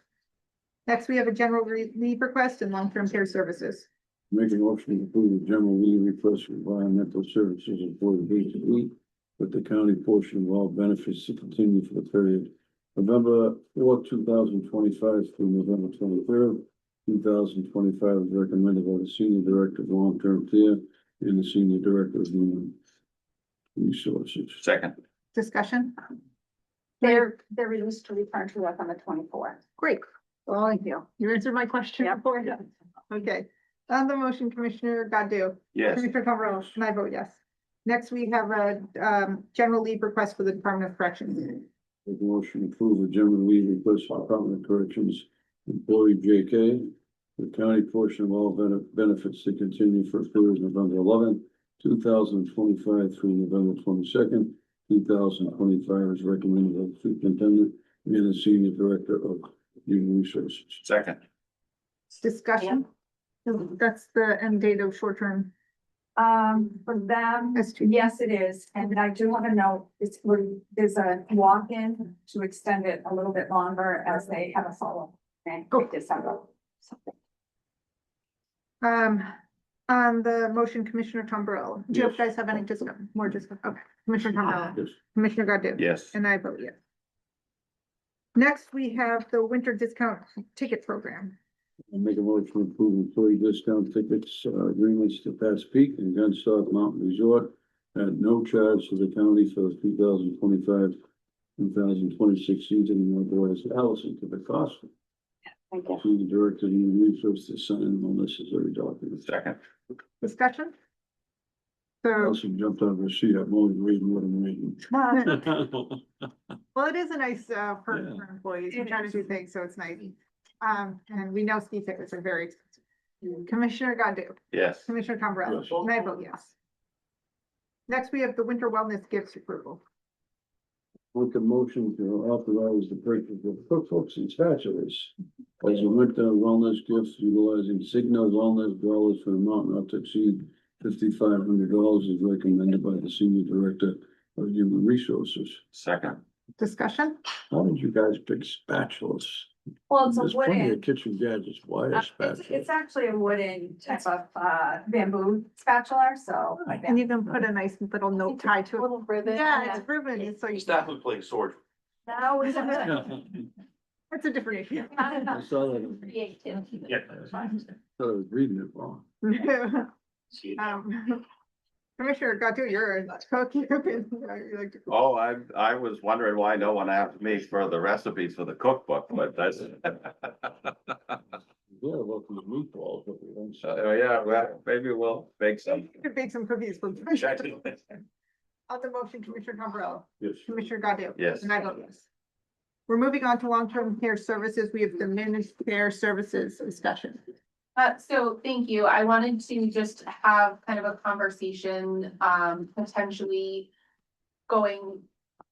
Next, we have a general leave request and long-term care services. Make a motion to approve the general leave request for environmental services and for the week with the county portion of all benefits to continue for the period November 4th, 2025 through November 23rd, 2025, as recommended by the Senior Director of Long-Term Care and the Senior Director of Human Resources. second, Discussion? They're released to return to work on the 24th. Great. Well, Thank you. you answered my question Yep. before. Okay, on the motion, Commissioner Godu. yes, Commissioner Tombrello, and I vote yes. Next, we have a general leave request for the Department of Corrections. Make a motion to approve the general leave request for Department of Corrections employee JK. The county portion of all benefits to continue for a period of November 11th, 2025 through November 22nd, 2025, as recommended by the superintendent and the senior director of human resources. second, Discussion? That's the end date of short-term. For them, That's two. yes, it is, and I do have a note, there's a walk-in to extend it a little bit longer as they have a follow. And December. On the motion, Commissioner Tombrilla, do you Yes. guys have any more discussion? Okay, Commissioner Tombrilla, Yes. Commissioner Godu? Yes. And I vote yes. Next, we have the winter discount ticket program. I make a motion to approve employee discount tickets, agreements to Pat's Peak and Gunstock Mountain Resort at no charge to the county for the 2025-2026 season, and authorize Allison to the cost. Thank you. Senior Director of Human Resources, sign all necessary documents. Second. Discussion? So, Allison jumped out of her seat. I'm only reading what I'm reading. well, it is a nice perk Yeah. for employees. We It try to is. do things, so it's nice. And we know ski tickets are very expensive. Commissioner Godu? Yes. Commissioner Tombrilla? Yes. And I vote yes. Next, we have the winter wellness gifts approval. Make a motion to authorize the purchase of cookbooks and spatulas as a winter wellness gift utilizing Cigna Wellness Dollars for an amount not to exceed $5,500 as recommended by the Senior Director of Human Resources. Second. Discussion? How did you guys pick spatulas? Well, it's a There's plenty wooden, of kitchen gadgets. Why a it's spatula? actually a wooden type of bamboo spatula, so. like And that. you can put a nice little note tied to it. Little ribbon. Yeah, it's ribbon, so you, Staff was playing sword. Now we that's a different issue. I saw that. Creativity. Yeah. I thought I was reading it wrong. Commissioner Godu, you're a cook. You like to cook. Oh, I was wondering why no one asked me for the recipes for the cookbook, but that's. Yeah, welcome to meatballs, but we don't. Yeah, well, maybe we'll make some. You could bake some cookies for Commissioner. On the motion, Commissioner Tombrilla, Yes. Commissioner Godu? Yes. And I vote yes. We're moving on to long-term care services. We have the managed care services discussion. So thank you. I wanted to just have kind of a conversation, potentially going,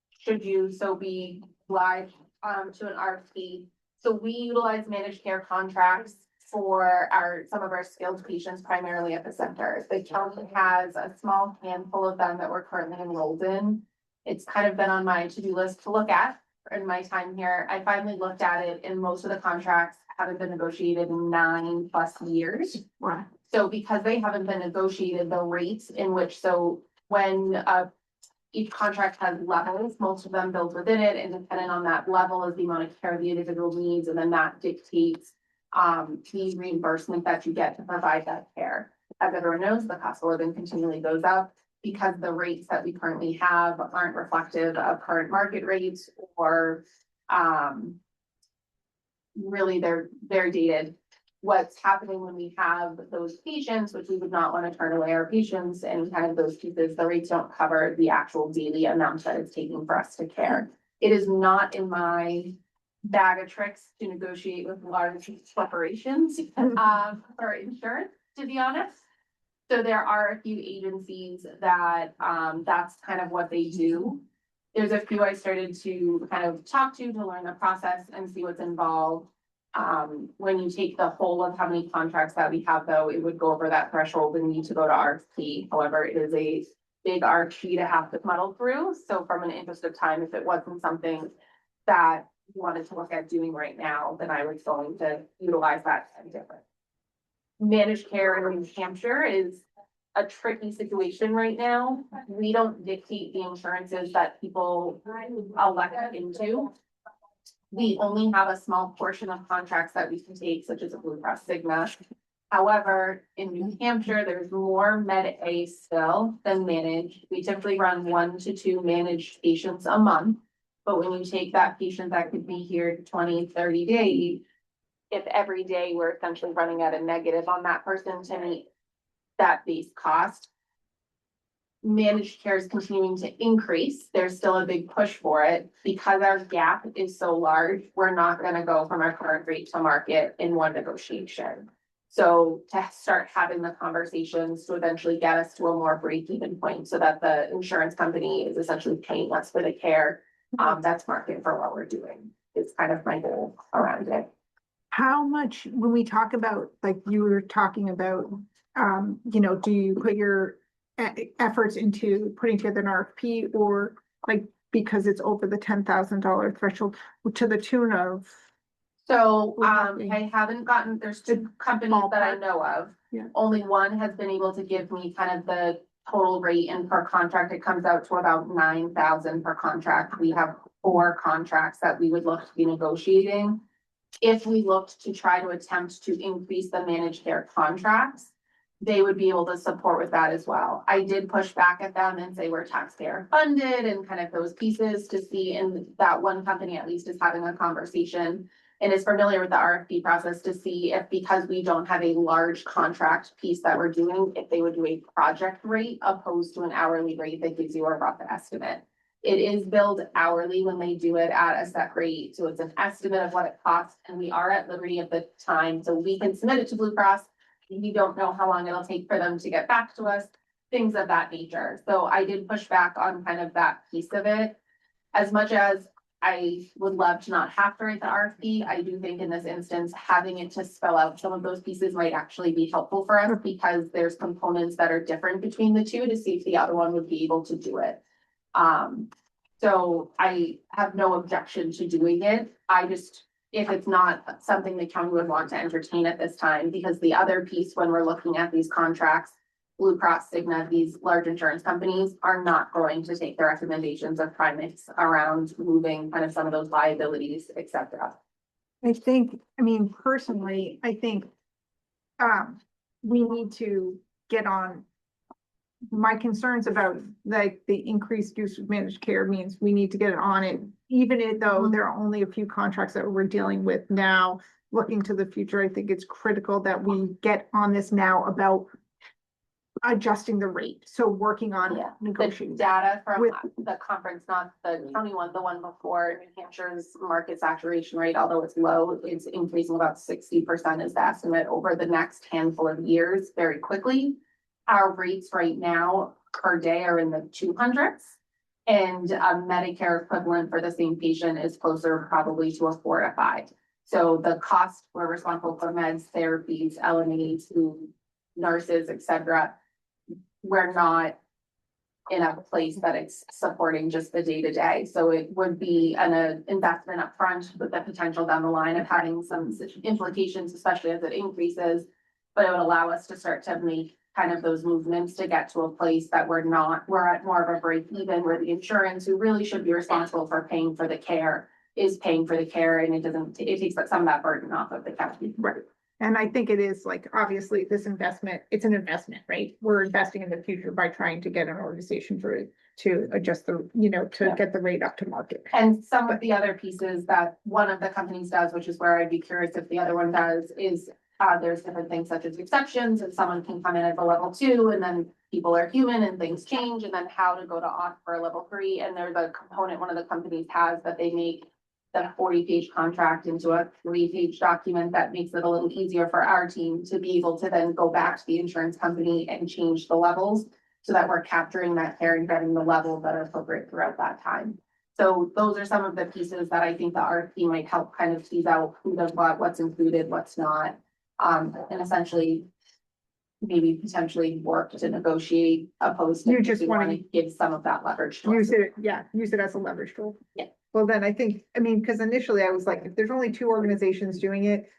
should you so be live, to an RFP. So we utilize managed care contracts for some of our skilled patients, primarily at the center. The county has a small handful of them that we're currently enrolled in. It's kind of been on my to-do list to look at in my time here. I finally looked at it, and most of the contracts haven't been negotiated in 9+ years. Wow. So because they haven't been negotiated, the rates in which, so when each contract has levels, most of them built within it, and depending on that level is the amount of care the individual needs, and then that dictates the reimbursement that you get to provide that care. As everyone knows, the cost of living continually goes up because the rates that we currently have aren't reflective of current market rates, or really they're dated. What's happening when we have those patients, which we would not want to turn away our patients, and kind of those pieces, the rates don't cover the actual daily amount that it's taking for us to care. It is not in my bag of tricks to negotiate with large corporations for insurance, to be honest. So there are a few agencies that that's kind of what they do. There's a few I started to kind of talk to learn the process and see what's involved. When you take the whole of how many contracts that we have, though, it would go over that threshold and need to go to RFP. However, it is a big RFP to have to muddle through. So from an interest of time, if it wasn't something that you wanted to look at doing right now, then I was going to utilize that time different. Managed care in New Hampshire is a tricky situation right now. We don't dictate the insurances that people elect into. We only have a small portion of contracts that we can take, such as a Blue Cross Cigna. However, in New Hampshire, there's more Med A still than managed. We typically run 1 to 2 managed patients a month. But when you take that patient that could be here 20, 30 days, if every day we're essentially running at a negative on that person to meet that base cost, managed care is continuing to increase. There's still a big push for it because our gap is so large. We're not going to go from our current rate to market in one negotiation. So to start having the conversations to eventually get us to a more break-even point so that the insurance company is essentially paying us for the care, that's market for what we're doing. It's kind of my goal around it. how much, when we talk about, like you were talking about, do you put your efforts into putting together an RFP or like, because it's over the $10,000 threshold to the tune of, So, Would that be- I haven't gotten, there's two companies that I Ballpark. know of. Yeah. Only one has been able to give me kind of the total rate and per contract, it comes out to about 9,000 per contract. We have 4 contracts that we would look to be negotiating. If we looked to try to attempt to increase the managed care contracts, they would be able to support with that as well. I did push back at them and say we're taxpayer funded and kind of those pieces to see, and that one company at least is having a conversation and is familiar with the RFP process to see if, because we don't have a large contract piece that we're doing, if they would do a project rate opposed to an hourly rate that gives you a rough estimate. It is billed hourly when they do it at a set rate, so it's an estimate of what it costs, and we are at liberty at the time, so we can submit it to Blue Cross. We don't know how long it'll take for them to get back to us, things of that nature. So I did push back on kind of that piece of it. As much as I would love to not have to write the RFP, I do think in this instance, having it to spell out some of those pieces might actually be helpful for us because there's components that are different between the two to see if the other one would be able to do it. So I have no objection to doing it. I just, if it's not something the county would want to entertain at this time, because the other piece, when we're looking at these contracts, Blue Cross, Cigna, these large insurance companies are not going to take the recommendations of Primex around moving kind of some of those liabilities, et cetera. I think, I mean, personally, I think we need to get on. My concerns about like the increased use of managed care means we need to get on it, even though there are only a few contracts that we're dealing with now. Looking to the future, I think it's critical that we get on this now about adjusting the rate. So working on Yeah. The negotiating. data from With- the conference, not the county one, the one before, New Hampshire's market saturation rate, although it's low, it's increasing about 60% is the estimate over the next handful of years very quickly. Our rates right now per day are in the 200s. And a Medicare equivalent for the same patient is closer probably to a 4 to 5. So the cost, we're responsible for meds, therapies, LNAs, nurses, et cetera. We're not in a place that it's supporting just the day to day. So it would be an investment upfront with the potential down the line of having some implications, especially as it increases. But it would allow us to start to make kind of those movements to get to a place that we're at more of a break even where the insurance, who really should be responsible for paying for the care, is paying for the care, and it takes some of that burden off of the county. Right. And I think it is like, obviously, this investment, it's an investment, right? We're investing in the future by trying to get an organization to adjust the, to Yeah. get the rate up to market. And some of the other pieces that one of the companies does, which is where I'd be curious if the other one does, is there's different things such as exceptions, and someone can come in at a level 2, and then people are human and things change, and then how to go to opt for a level 3. And there's a component one of the companies has that they make the 40-page contract into a 3-page document that makes it a little easier for our team to be able to then go back to the insurance company and change the levels so that we're capturing that care and getting the levels that are appropriate throughout that time. So those are some of the pieces that I think the RFP might help kind of tease out who does what's included, what's not. And essentially maybe potentially work to negotiate opposed to. You just we wanna- give some of that leverage to us. Use it as a leverage tool. Yeah. Well, then I think, because initially I was like, if there's only 2 organizations doing it,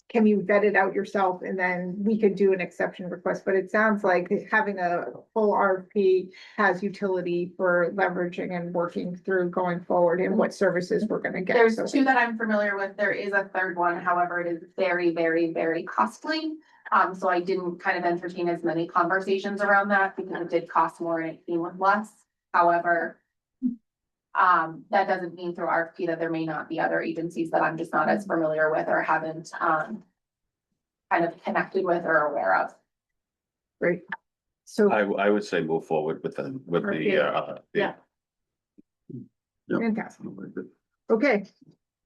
can you vet it out yourself and then we could do an exception request? But it sounds like having a full RFP has utility for leveraging and working through going forward and what services we're gonna get. There's So 2 that I'm familiar with. There is a third one, however, it is very, very, very costly. So I didn't kind of entertain as many conversations around that because it did cost more and it came with less. However, that doesn't mean through RFP that there may not be other agencies that I'm just not as familiar with or haven't kind of connected with or aware of. great. So I would say move forward with Yeah. fantastic. Okay.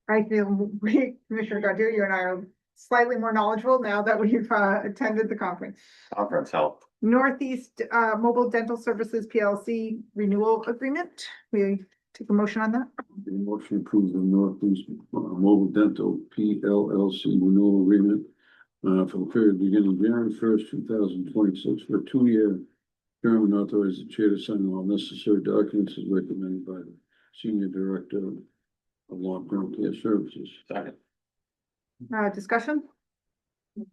I feel Commissioner Godu, you and I are slightly more knowledgeable now that we've attended the conference. conference help. Northeast Mobile Dental Services PLC renewal agreement. We take a motion on that. The motion approves the Northeast Mobile Dental PLLC renewal agreement for the period beginning January 1st, 2026 for a 2-year term and authorize the chair to sign all necessary documents as recommended by the Senior Director of Long-Term Care Services. Second. Discussion?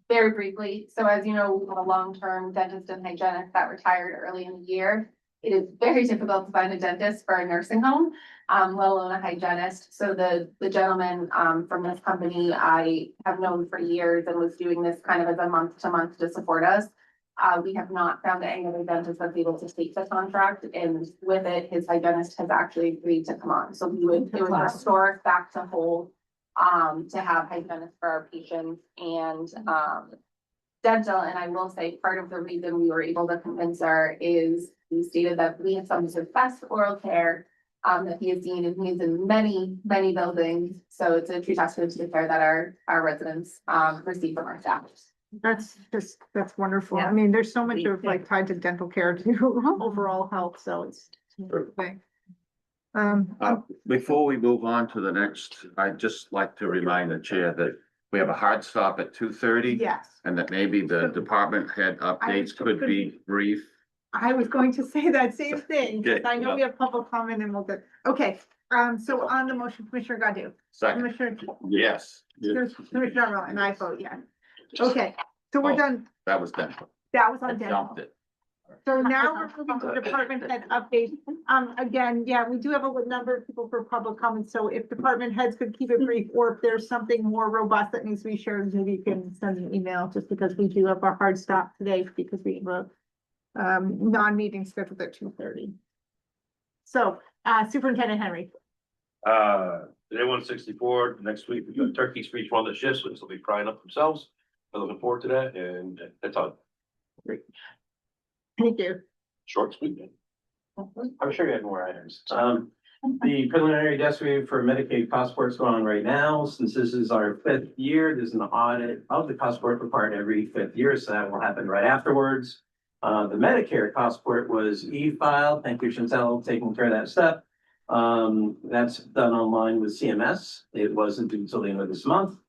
Very briefly, so as you know, we have a long-term dentist and hygienist that retired early in the year. It is very difficult to find a dentist for a nursing home, let alone a hygienist. So the gentleman, from this company I have known for years and was doing this kind of as a month to month to support us. We have not found any other dentist that's able to take the contract, and with it, his hygienist has actually agreed to come on. So it would restore us back to whole, to have hygienists for our patients and, dental. And I will say part of the reason we were able to convince her is he stated that we have some of the best oral care, that he has seen, and he is in many, many buildings. So it's a true testament to the care that our residents, receive from our staff. That's wonderful. Yeah. I mean, there's so much Me of like tied to dental care to overall health, so it's. Okay. Before we move on to the next, I'd just like to remind the chair that we have a hard stop at 2:30. Yes, And that maybe the department head updates could be brief. I was going to say that same thing, because Okay, I know we have public comment and we'll get, okay, so on the motion, Commissioner Godu, Second, Commissioner, yes, Commissioner Arnold, and I vote yes. Okay, so we're Oh. done, that was done. that was I on dental. jumped it. So now we're moving to department head updates. Again, yeah, we do have a number of people for public comments, so if department heads could keep it brief, or if there's something more robust that needs to be shared, maybe you can send an email, just because we do have a hard stop today, because we have a non-meeting scheduled at 2:30. So, Superintendent Henry. Today 164, next week we got turkeys for each one of the shifts, which will be frying up themselves. I'm looking forward to that, and that's all. Thank you. Short, sweet. I'm sure you have more items. The preliminary desk review for Medicaid cost work's going on right now. Since this is our 5th year, there's an audit of the cost work required every 5th year, so that will happen right afterwards. The Medicare cost work was e-filed. Thank you, Chantel, taking care of that step. That's done online with CMS. It wasn't due until the end of this month.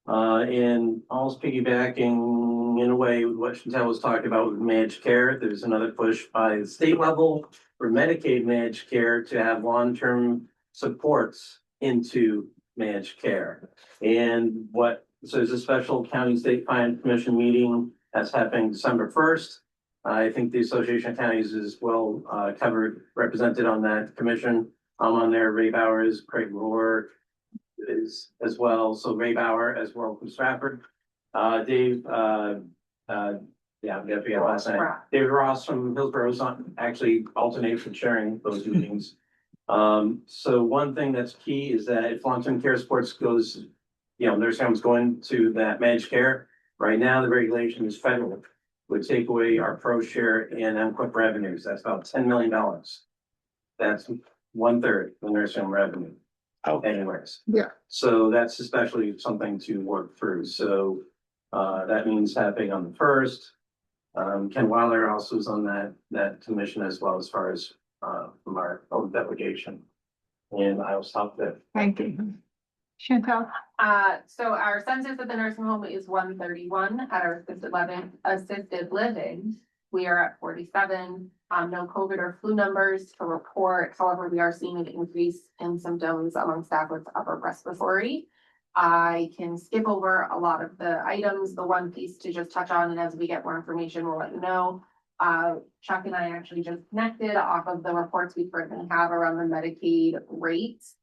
And also piggybacking in a way with what Chantel was talking about with managed care, there's another push by the state level for Medicaid managed care to have long-term supports into managed care. And so there's a special county state finance commission meeting that's happening December 1st. I think the Association of Counties is well covered, represented on that commission. I'm on there, Ray Bowers, Craig Rohr is as well. So Ray Bauer as well from Stratford. Dave, I'm gonna forget last name. David Ross from Hillsborough is on, actually alternate for sharing those meetings. So one thing that's key is that if long-term care supports goes, nursing homes going to that managed care, right now the regulation is federal, would take away our pro share in MQIP revenues. That's about $10 million. That's 1/3 the nursing home revenue. Oh. Anyways. Yeah. So that's especially something to work through. So that means happening on the 1st. Ken Weiler also is on that commission as well, as far as from our own delegation. And I will stop there. Thank you. Chantel. So our census at the nursing home is 131. At our assisted living, we are at 47. No COVID or flu numbers to report. However, we are seeing an increase in symptoms among staff with upper respiratory. I can skip over a lot of the items. The one piece to just touch on, and as we get more information, we'll let you know. Chuck and I actually just connected off of the reports we currently have around the Medicaid rates.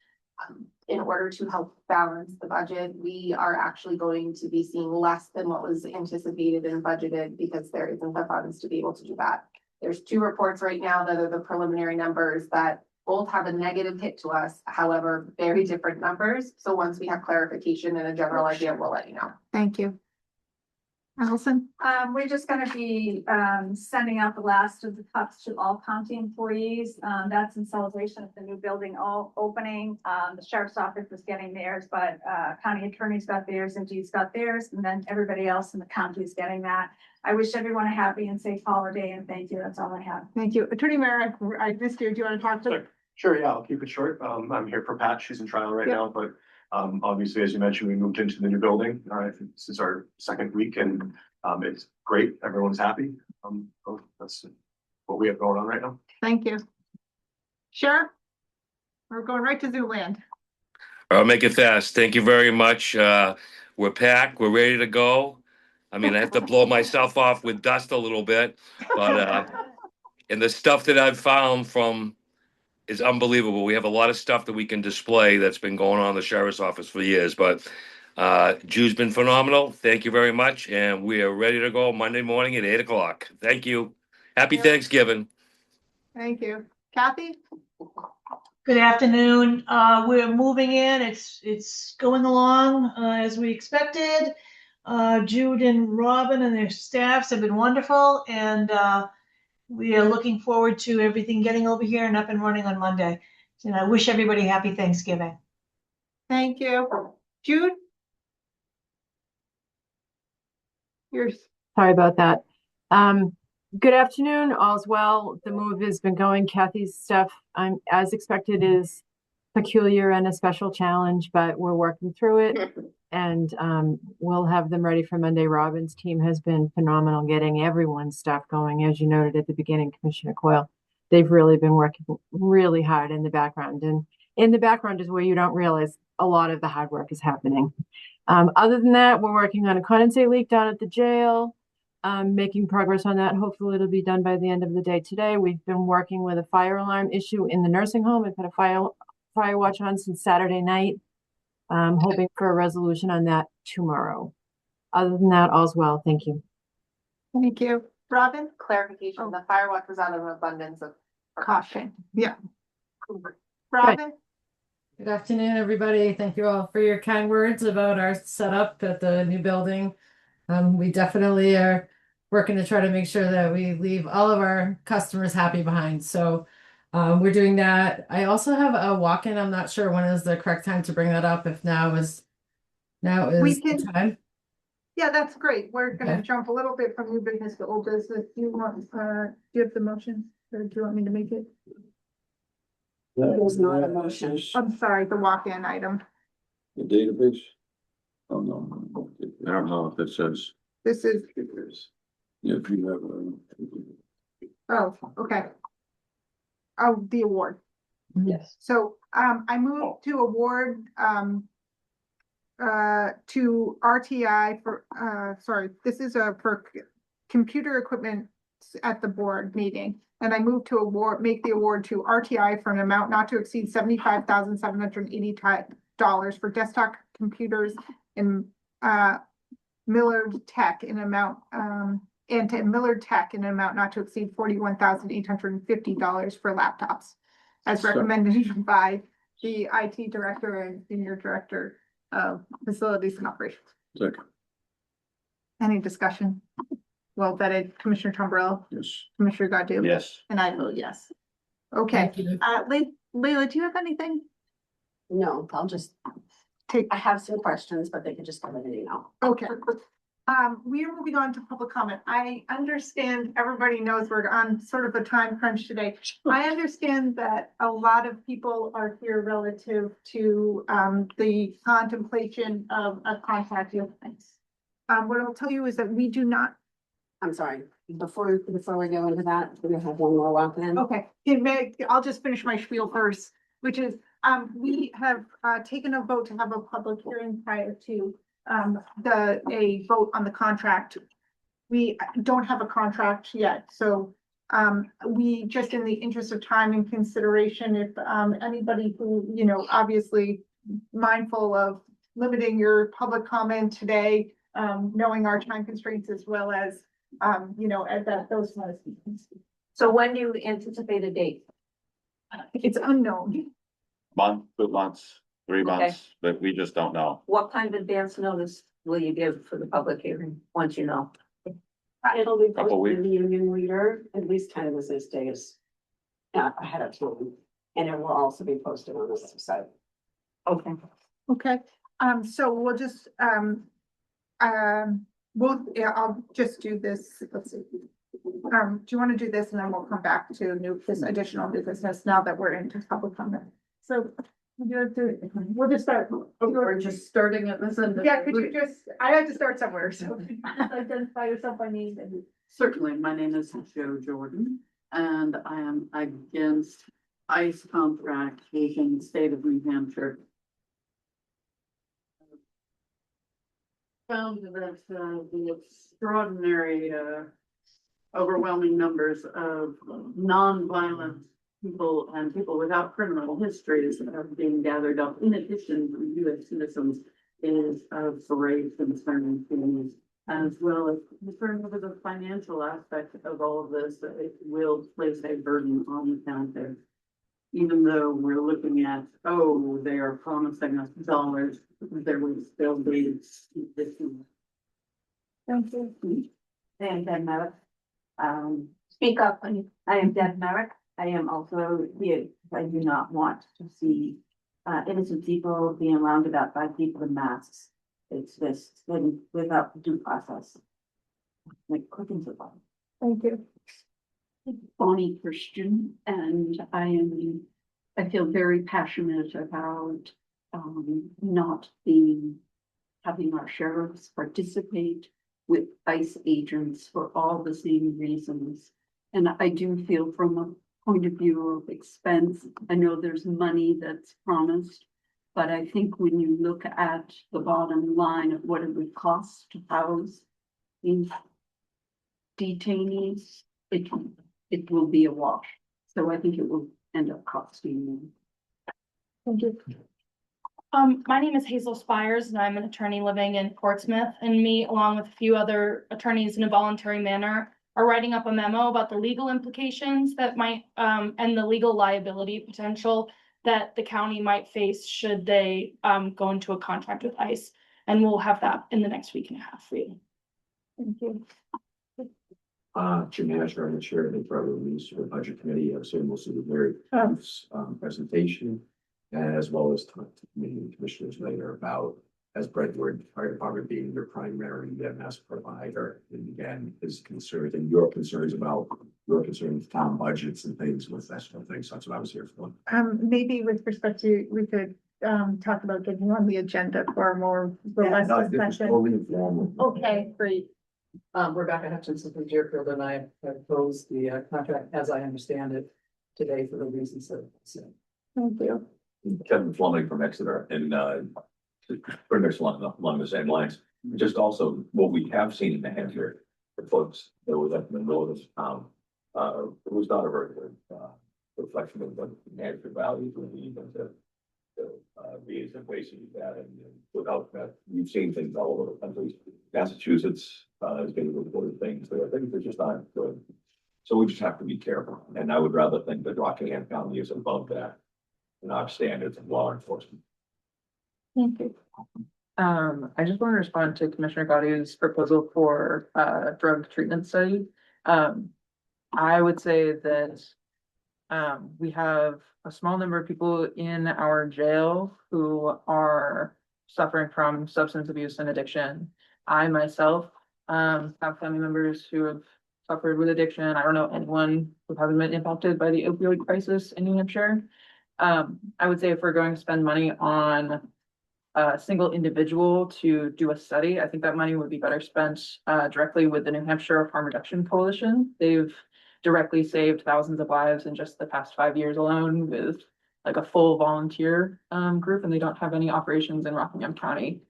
In order to help balance the budget, we are actually going to be seeing less than what was anticipated and budgeted, because there isn't the funds to be able to do that. There's 2 reports right now that are the preliminary numbers that both have a negative hit to us, however, very different numbers. So once we have clarification and a general idea, we'll let you know. Thank you. Allison. We're just gonna be, sending out the last of the cups to all county employees. That's in celebration of the new building opening. The sheriff's office is getting theirs, but, county attorney's got theirs and G's got theirs, and then everybody else in the county is getting that. I wish everyone a happy and safe holiday, and thank you. That's all I have. Thank you. Attorney Merrick, I missed you. Do you want to talk to? Sure, yeah, I'll keep it short. I'm here for Pat. She's in trial right Yeah. now, but obviously, as you mentioned, we moved into the new building. I think this is our second week and it's great. Everyone's happy. So that's what we have going on right now. Thank you. Sheriff? We're going right to Zooland. I'll make it fast. Thank you very much. We're packed. We're ready to go. I mean, I have to blow myself off with dust a little bit, but and the stuff that I've found from is unbelievable. We have a lot of stuff that we can display that's been going on in the sheriff's office for years, but Jude's been phenomenal. Thank you very much. And we are ready to go Monday morning at 8 o'clock. Thank you. Happy Thanksgiving. Thank you. Kathy? Good afternoon. We're moving in. It's going along as we expected. Jude and Robin and their staffs have been wonderful, and we are looking forward to everything getting over here and up and running on Monday. And I wish everybody happy Thanksgiving. Thank you. Jude? Yours. Sorry about that. Good afternoon, all's well. The move has been going. Kathy's stuff, as expected, is peculiar and a special challenge, but we're working through it and we'll have them ready for Monday. Robin's team has been phenomenal getting everyone's stuff going. As you noted at the beginning, Commissioner Coyle, they've really been working really hard in the background, and in the background is where you don't realize a lot of the hard work is happening. Other than that, we're working on a condensate leak down at the jail. Making progress on that. Hopefully it'll be done by the end of the day today. We've been working with a fire alarm issue in the nursing home. We've had a fire watch on since Saturday night. Hoping for a resolution on that tomorrow. Other than that, all's well. Thank you. Thank you. Robin? Clarification, the fire watch was out of abundance of Caution. Yeah. Robin? Good afternoon, everybody. Thank you all for your kind words about our setup at the new building. We definitely are working to try to make sure that we leave all of our customers happy behind. So we're doing that. I also have a walk-in. I'm not sure when is the correct time to bring that up. If now is the time. Yeah, that's great. We're gonna Okay. jump a little bit from new business to old business. Do you want, do you have the motion? Or do you want me to make it? There's not a motion. I'm sorry, the walk-in item. The database? Oh, no. I don't know if it says. This is, Yeah, if you have. oh, okay. Oh, the award. Yes. So, I move to award, to RTI for, sorry, this is for computer equipment at the board meeting. And I move to make the award to RTI for an amount not to exceed $75,780 for desktop computers in, Millard Tech in amount, and to Millard Tech in an amount not to exceed $41,850 for laptops. As recommended by the IT director and senior director of facilities and operations. Second. Any discussion? Well vetted, Commissioner Tombrello, Yes. Commissioner Godu? Yes. And I vote yes. Okay, Thank you. Leila, do you have anything? No, I'll just, I have some questions, but they could just come in an email. Okay. We are moving on to public comment. I understand everybody knows we're on sort of a time crunch today. I understand that a lot of people are here relative to the contemplation of a contract deal. What I'll tell you is that we do not. I'm sorry, before we go into that, we have one more walk in. Okay, I'll just finish my spiel first, which is, we have taken a vote to have a public hearing prior to a vote on the contract. We don't have a contract yet, so we just, in the interest of time and consideration, if anybody who, you know, obviously mindful of limiting your public comment today, knowing our time constraints as well as you know, at those ones. So when do you anticipate a date? It's unknown. Month, 2 months, 3 Okay. months, but we just don't know. What kind of advance notice will you give for the public hearing, once you know? It'll be Couple posted in weeks. the Union Leader at least 10 business days ahead of time. And it will also be posted on the website. Okay. Okay, so we'll just, yeah, I'll just do this, let's see. do you want to do this and then we'll come back to this additional new business now that we're into public comment? So we'll just start. We're just starting at this end. Yeah, could you just, I had to start somewhere, so identify yourself by name and. Certainly, my name is Joe Jordan, and I am against ICE contract in the state of New Hampshire. Found that the extraordinary, overwhelming numbers of non-violent people and people without criminal histories are being gathered up in addition to U.S. citizens is of great concern to me, as well as concern over the financial aspect of all of this, that it will place a burden on the county. Even though we're looking at, oh, they are promising us dollars, there will still be additional. Thank you. I am Deb Merrick. Speak up, honey. I am Deb Merrick. I am also here. I do not want to see innocent people being rounded up by people in masks. It's just been without due process. Like quick and simple. Thank you. Bonnie Christian, and I feel very passionate about not having our sheriffs participate with ICE agents for all the same reasons. And I do feel from a point of view of expense, I know there's money that's promised, but I think when you look at the bottom line of what it would cost to house these detainees, it will be a wash. So I think it will end up costing more. Thank you. My name is Hazel Spires and I'm an attorney living in Portsmouth, and me, along with a few other attorneys in a voluntary manner, are writing up a memo about the legal implications that might, and the legal liability potential that the county might face should they, go into a contract with ICE. And we'll have that in the next week and a half for you. Thank you. Jim Asher, I'm the chair of the Federal Release for the Budget Committee. I've seen most of the very presentation, as well as talk to committee commissioners later about, as Brentwood Fire Department being your primary EMS provider, and again, his concerns and your concerns about your concerns, town budgets and things with that sort of thing. So that's what I was here for. Maybe with respect to, we could talk about getting on the agenda for a more Yeah, robust no, this is discussion. totally informal. Okay, great. Rebecca Hutchinson from Deerfield, and I have opposed the contract as I understand it today for the reasons that I said. Thank you. Kevin Fleming from Exeter, and pretty much along the same lines. Just also what we have seen in the Hampshire, for folks that was up in the middle of this town, it was not a very good reflection of what the Hampshire values would be, but the ways and ways to do that, and without that, we've seen things all over the country. Massachusetts is getting reported things that I think they're just not good. So we just have to be careful, and I would rather think that Rockingham County is above that in our standards of law enforcement. Thank you. I just want to respond to Commissioner Gaudi's proposal for drug treatment study. I would say that we have a small number of people in our jail who are suffering from substance abuse and addiction. I myself have family members who have suffered with addiction. I don't know anyone who hasn't been impacted by the opioid crisis in New Hampshire. I would say if we're going to spend money on a single individual to do a study, I think that money would be better spent directly with the New Hampshire Harm Reduction Coalition. They've directly saved thousands of lives in just the past 5 years alone with like a full volunteer group, and they don't have any operations in Rockingham County.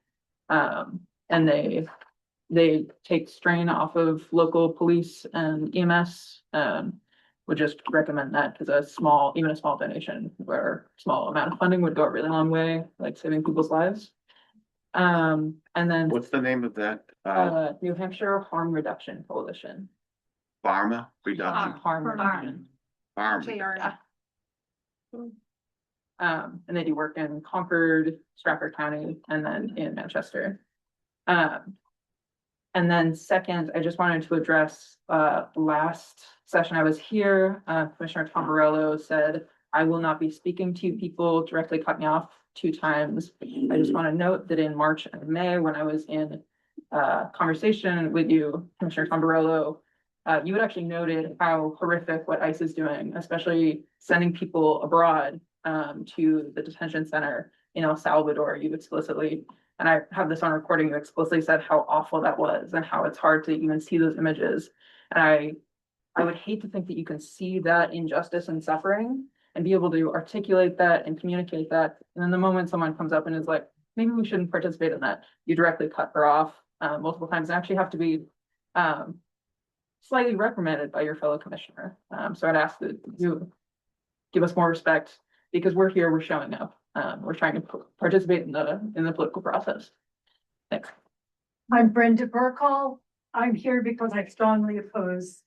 And they take strain off of local police and EMS. Would just recommend that because even a small donation or small amount of funding would go a really long way, like saving people's lives. And then What's the name of that? New Hampshire Harm Reduction Coalition. Pharma reduction? Harm Reduction. Pharma. And they do work in Concord, Stratford County, and then in Manchester. And then second, I just wanted to address last session I was here, Commissioner Tombarello said, I will not be speaking to you people, directly cut me off 2 times. I just want to note that in March and May, when I was in conversation with you, Commissioner Tombarello you had actually noted how horrific what ICE is doing, especially sending people abroad to the detention center in El Salvador. You explicitly, and I have this on recording, you explicitly said how awful that was and how it's hard to even see those images. And I would hate to think that you can see that injustice and suffering and be able to articulate that and communicate that. And then the moment someone comes up and is like, maybe we shouldn't participate in that, you directly cut her off multiple times and actually have to be slightly reprimanded by your fellow commissioner. So I'd ask that you give us more respect because we're here, we're showing up. We're trying to participate in the political process. Thanks. I'm Brenda Burkle. I'm here because I strongly oppose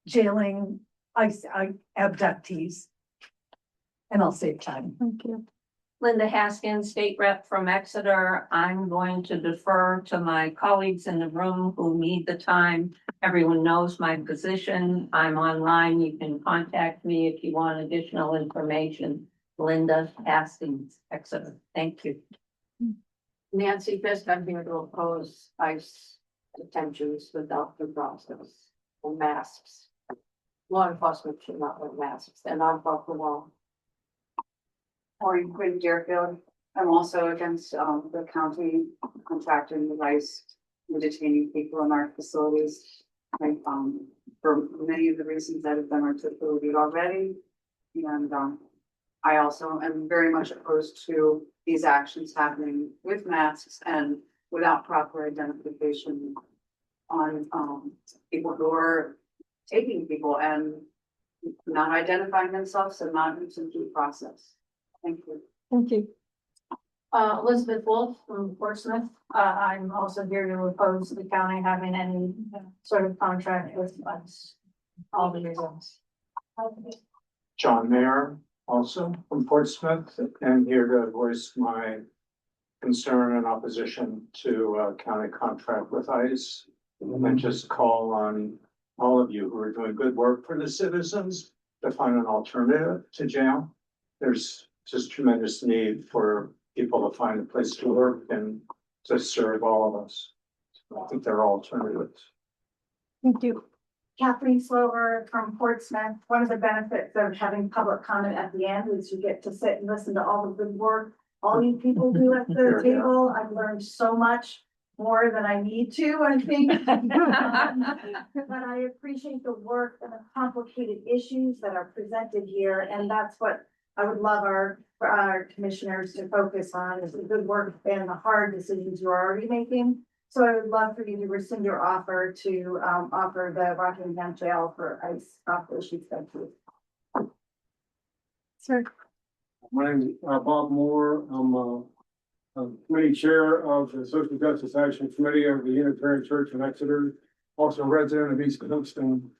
jailing abductees. And I'll save time. Thank you. Linda Haskins, State Rep from Exeter. I'm going to defer to my colleagues in the room who need the time. Everyone knows my position. I'm online. You can contact me if you want additional information. Linda Haskins, Exeter. Thank you. Nancy Fisk, I'm here to oppose ICE detentions without due process and masks. Law enforcement should not wear masks. They're not above the law. Maureen Quinn Deerfield. I'm also against the county contracting with ICE and detaining people in our facilities. For many of the reasons that have been articulated already. And I also am very much opposed to these actions happening with masks and without proper identification on people who are taking people and not identifying themselves and not using due process. Thank you. Thank you. Elizabeth Wolf from Portsmouth. I'm also here to oppose the county having any sort of contract with us. All the reasons. John Mayer, also from Portsmouth, and here to voice my concern and opposition to a county contract with ICE. And just call on all of you who are doing good work for the citizens to find an alternative to jail. There's just tremendous need for people to find a place to work and to serve all of us. I think there are alternatives. Thank you. Kathleen Slover from Portsmouth. One of the benefits of having public comment at the end is you get to sit and listen to all the good work all you people do at the table. I've learned so much more than I need to, I think. But I appreciate the work and the complicated issues that are presented here. And that's what I would love our commissioners to focus on is the good work and the hard decisions you're already making. So I would love for you to rescind your offer to offer the Rockingham jail for ICE operations. Thank you. Sir. My name is Bob Moore. I'm committee chair of the Social Justice Action Committee of the Unitarian Church in Exeter, also a resident of East Kingston.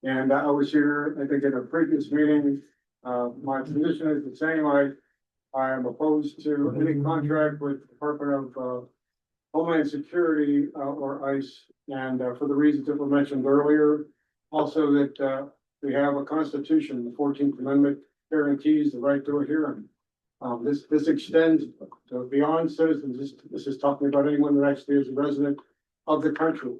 And I was here, I think, at a previous meeting. My position is the same. I am opposed to any contract with the Department of Homeland Security or ICE, and for the reasons that were mentioned earlier. Also that we have a constitution, the 14th Amendment guarantees the right to a hearing. This extends to beyond citizens. This is talking about anyone that actually is a resident of the country.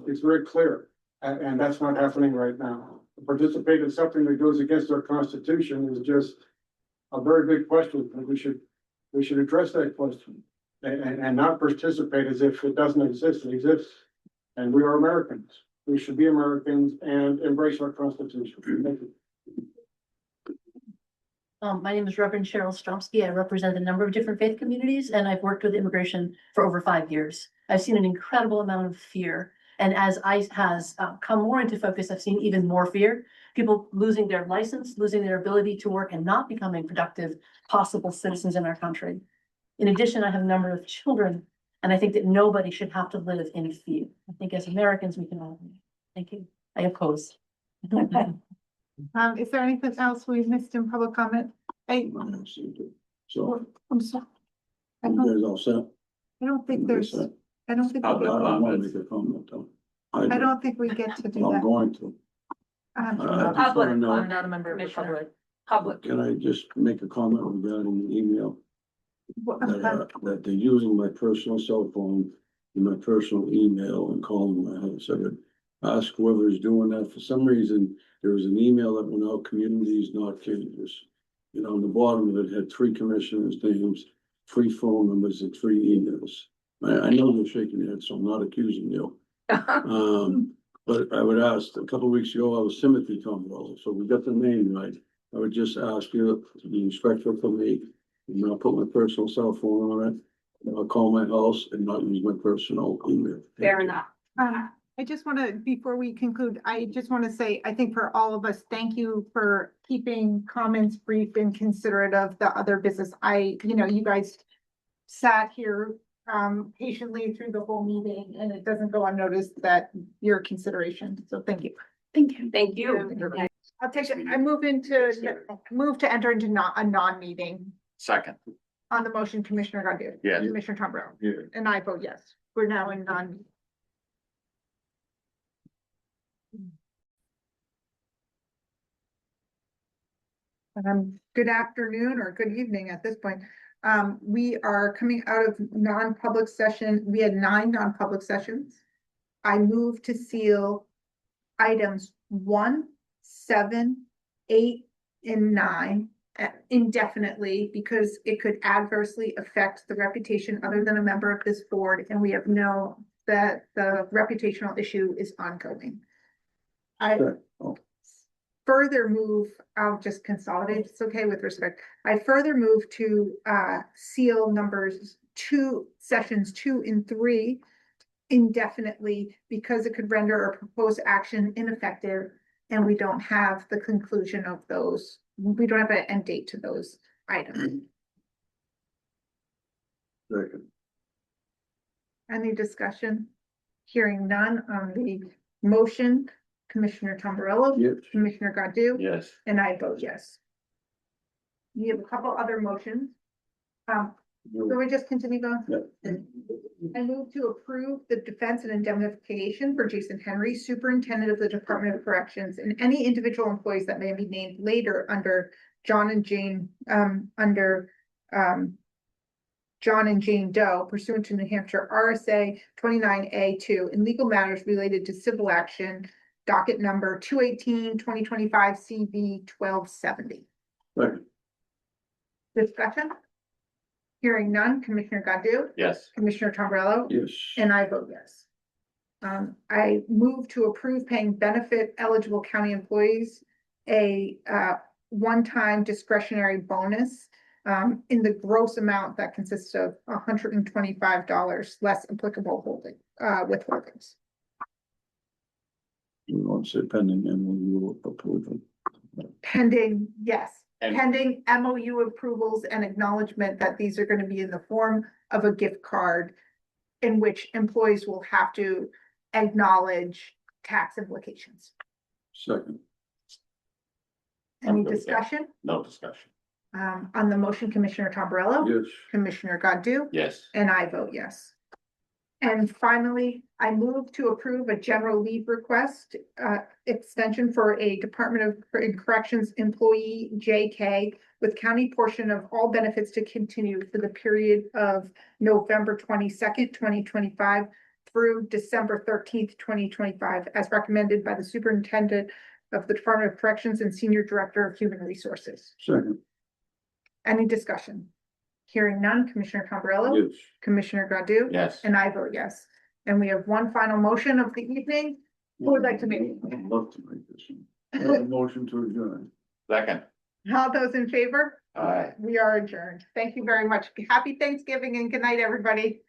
It's very clear, and that's not happening right now. To participate in something that goes against our constitution is just a very big question, and we should address that question and not participate as if it doesn't exist. It exists, and we are Americans. We should be Americans and embrace our constitution. Thank you. My name is Reverend Cheryl Stromsky. I represent a number of different faith communities, and I've worked with immigration for over 5 years. I've seen an incredible amount of fear. And as ICE has come more into focus, I've seen even more fear. People losing their license, losing their ability to work, and not becoming productive, possible citizens in our country. In addition, I have a number of children, and I think that nobody should have to live in fear. I think as Americans, we can all. Thank you. I oppose. Is there anything else we've missed in public comment? So, I'm sorry. you guys all set? I don't think there's, I don't think. I we don't want to get- make a comment though. I don't think we get to do I'm that. going to. Public, wanna know- I'm not a member of the public. Public. Can I just make a comment regarding the email? That they're using my personal cell phone and my personal email and calling my house. ask whoever's doing that. For some reason, there was an email that went out, communities, not cages. You know, on the bottom of it had 3 commissioners' names, 3 phone numbers and 3 emails. I know you're shaking your head, so I'm not accusing you. But I would ask, a couple of weeks ago, I was Timothy Tombrello, so we got the name right. I would just ask you to be respectful for me, and not put my personal cell phone on it. I'll call my house and not use my personal email. Fair enough. I just want to, before we conclude, I just want to say, I think for all of us, thank you for keeping comments brief and considerate of the other business. You guys sat here patiently through the whole meeting, and it doesn't go unnoticed that your consideration. So thank you. Thank you. Thank you. I'll take it. I move to enter into a non-meeting Second, on the motion, Commissioner Godu. Yes. Commissioner Tombrello. Yeah. And I vote yes. We're now in non. Good afternoon or good evening at this point. We are coming out of non-public session. We had 9 non-public sessions. I move to seal items 1, 7, 8, and 9 indefinitely because it could adversely affect the reputation other than a member of this board, and we have known that the reputational issue is ongoing. I further move, I'll just consolidate, it's okay with respect. I further move to seal sessions 2 and 3 indefinitely because it could render a proposed action ineffective and we don't have the conclusion of those. We don't have an end date to those items. Second. Any discussion? Hearing none on the motion, Commissioner Tombrello. Yes. Commissioner Godu. yes. And I vote yes. We have a couple other motions. So we just continue going? I move to approve the defense and indemnification for Jason Henry, Superintendent of the Department of Corrections, and any individual employees that may be named later under John and Jane Doe pursuant to New Hampshire RSA 29A2 in legal matters related to civil action, docket number 218-2025 CV 1270. Second. Discussion? Hearing none, Commissioner Godu? Yes. Commissioner Tombrello? Yes. And I vote yes. I move to approve paying benefit eligible county employees a one-time discretionary bonus in the gross amount that consists of $125 less applicable withholdings. You want to say pending MOU approval? Pending, yes. And- Pending MOU approvals and acknowledgement that these are going to be in the form of a gift card in which employees will have to acknowledge tax implications. Second. Any discussion? No discussion. On the motion, Commissioner Tombrello? Yes. Commissioner Godu? Yes. And I vote yes. And finally, I move to approve a general leave request, extension for a Department of Corrections employee, JK, with county portion of all benefits to continue for the period of November 22nd, 2025 through December 13th, 2025, as recommended by the Superintendent of the Department of Corrections and Senior Director of Human Resources. Second. Any discussion? Hearing none, Commissioner Tombrello? Yes. Commissioner Godu? Yes. And I vote yes. And we have one final motion of the evening. Who would like to make? I'd love to make this. Have a motion to adjourn. Second. All those in favor? Aye. We are adjourned. Thank you very much. Happy Thanksgiving and good night, everybody.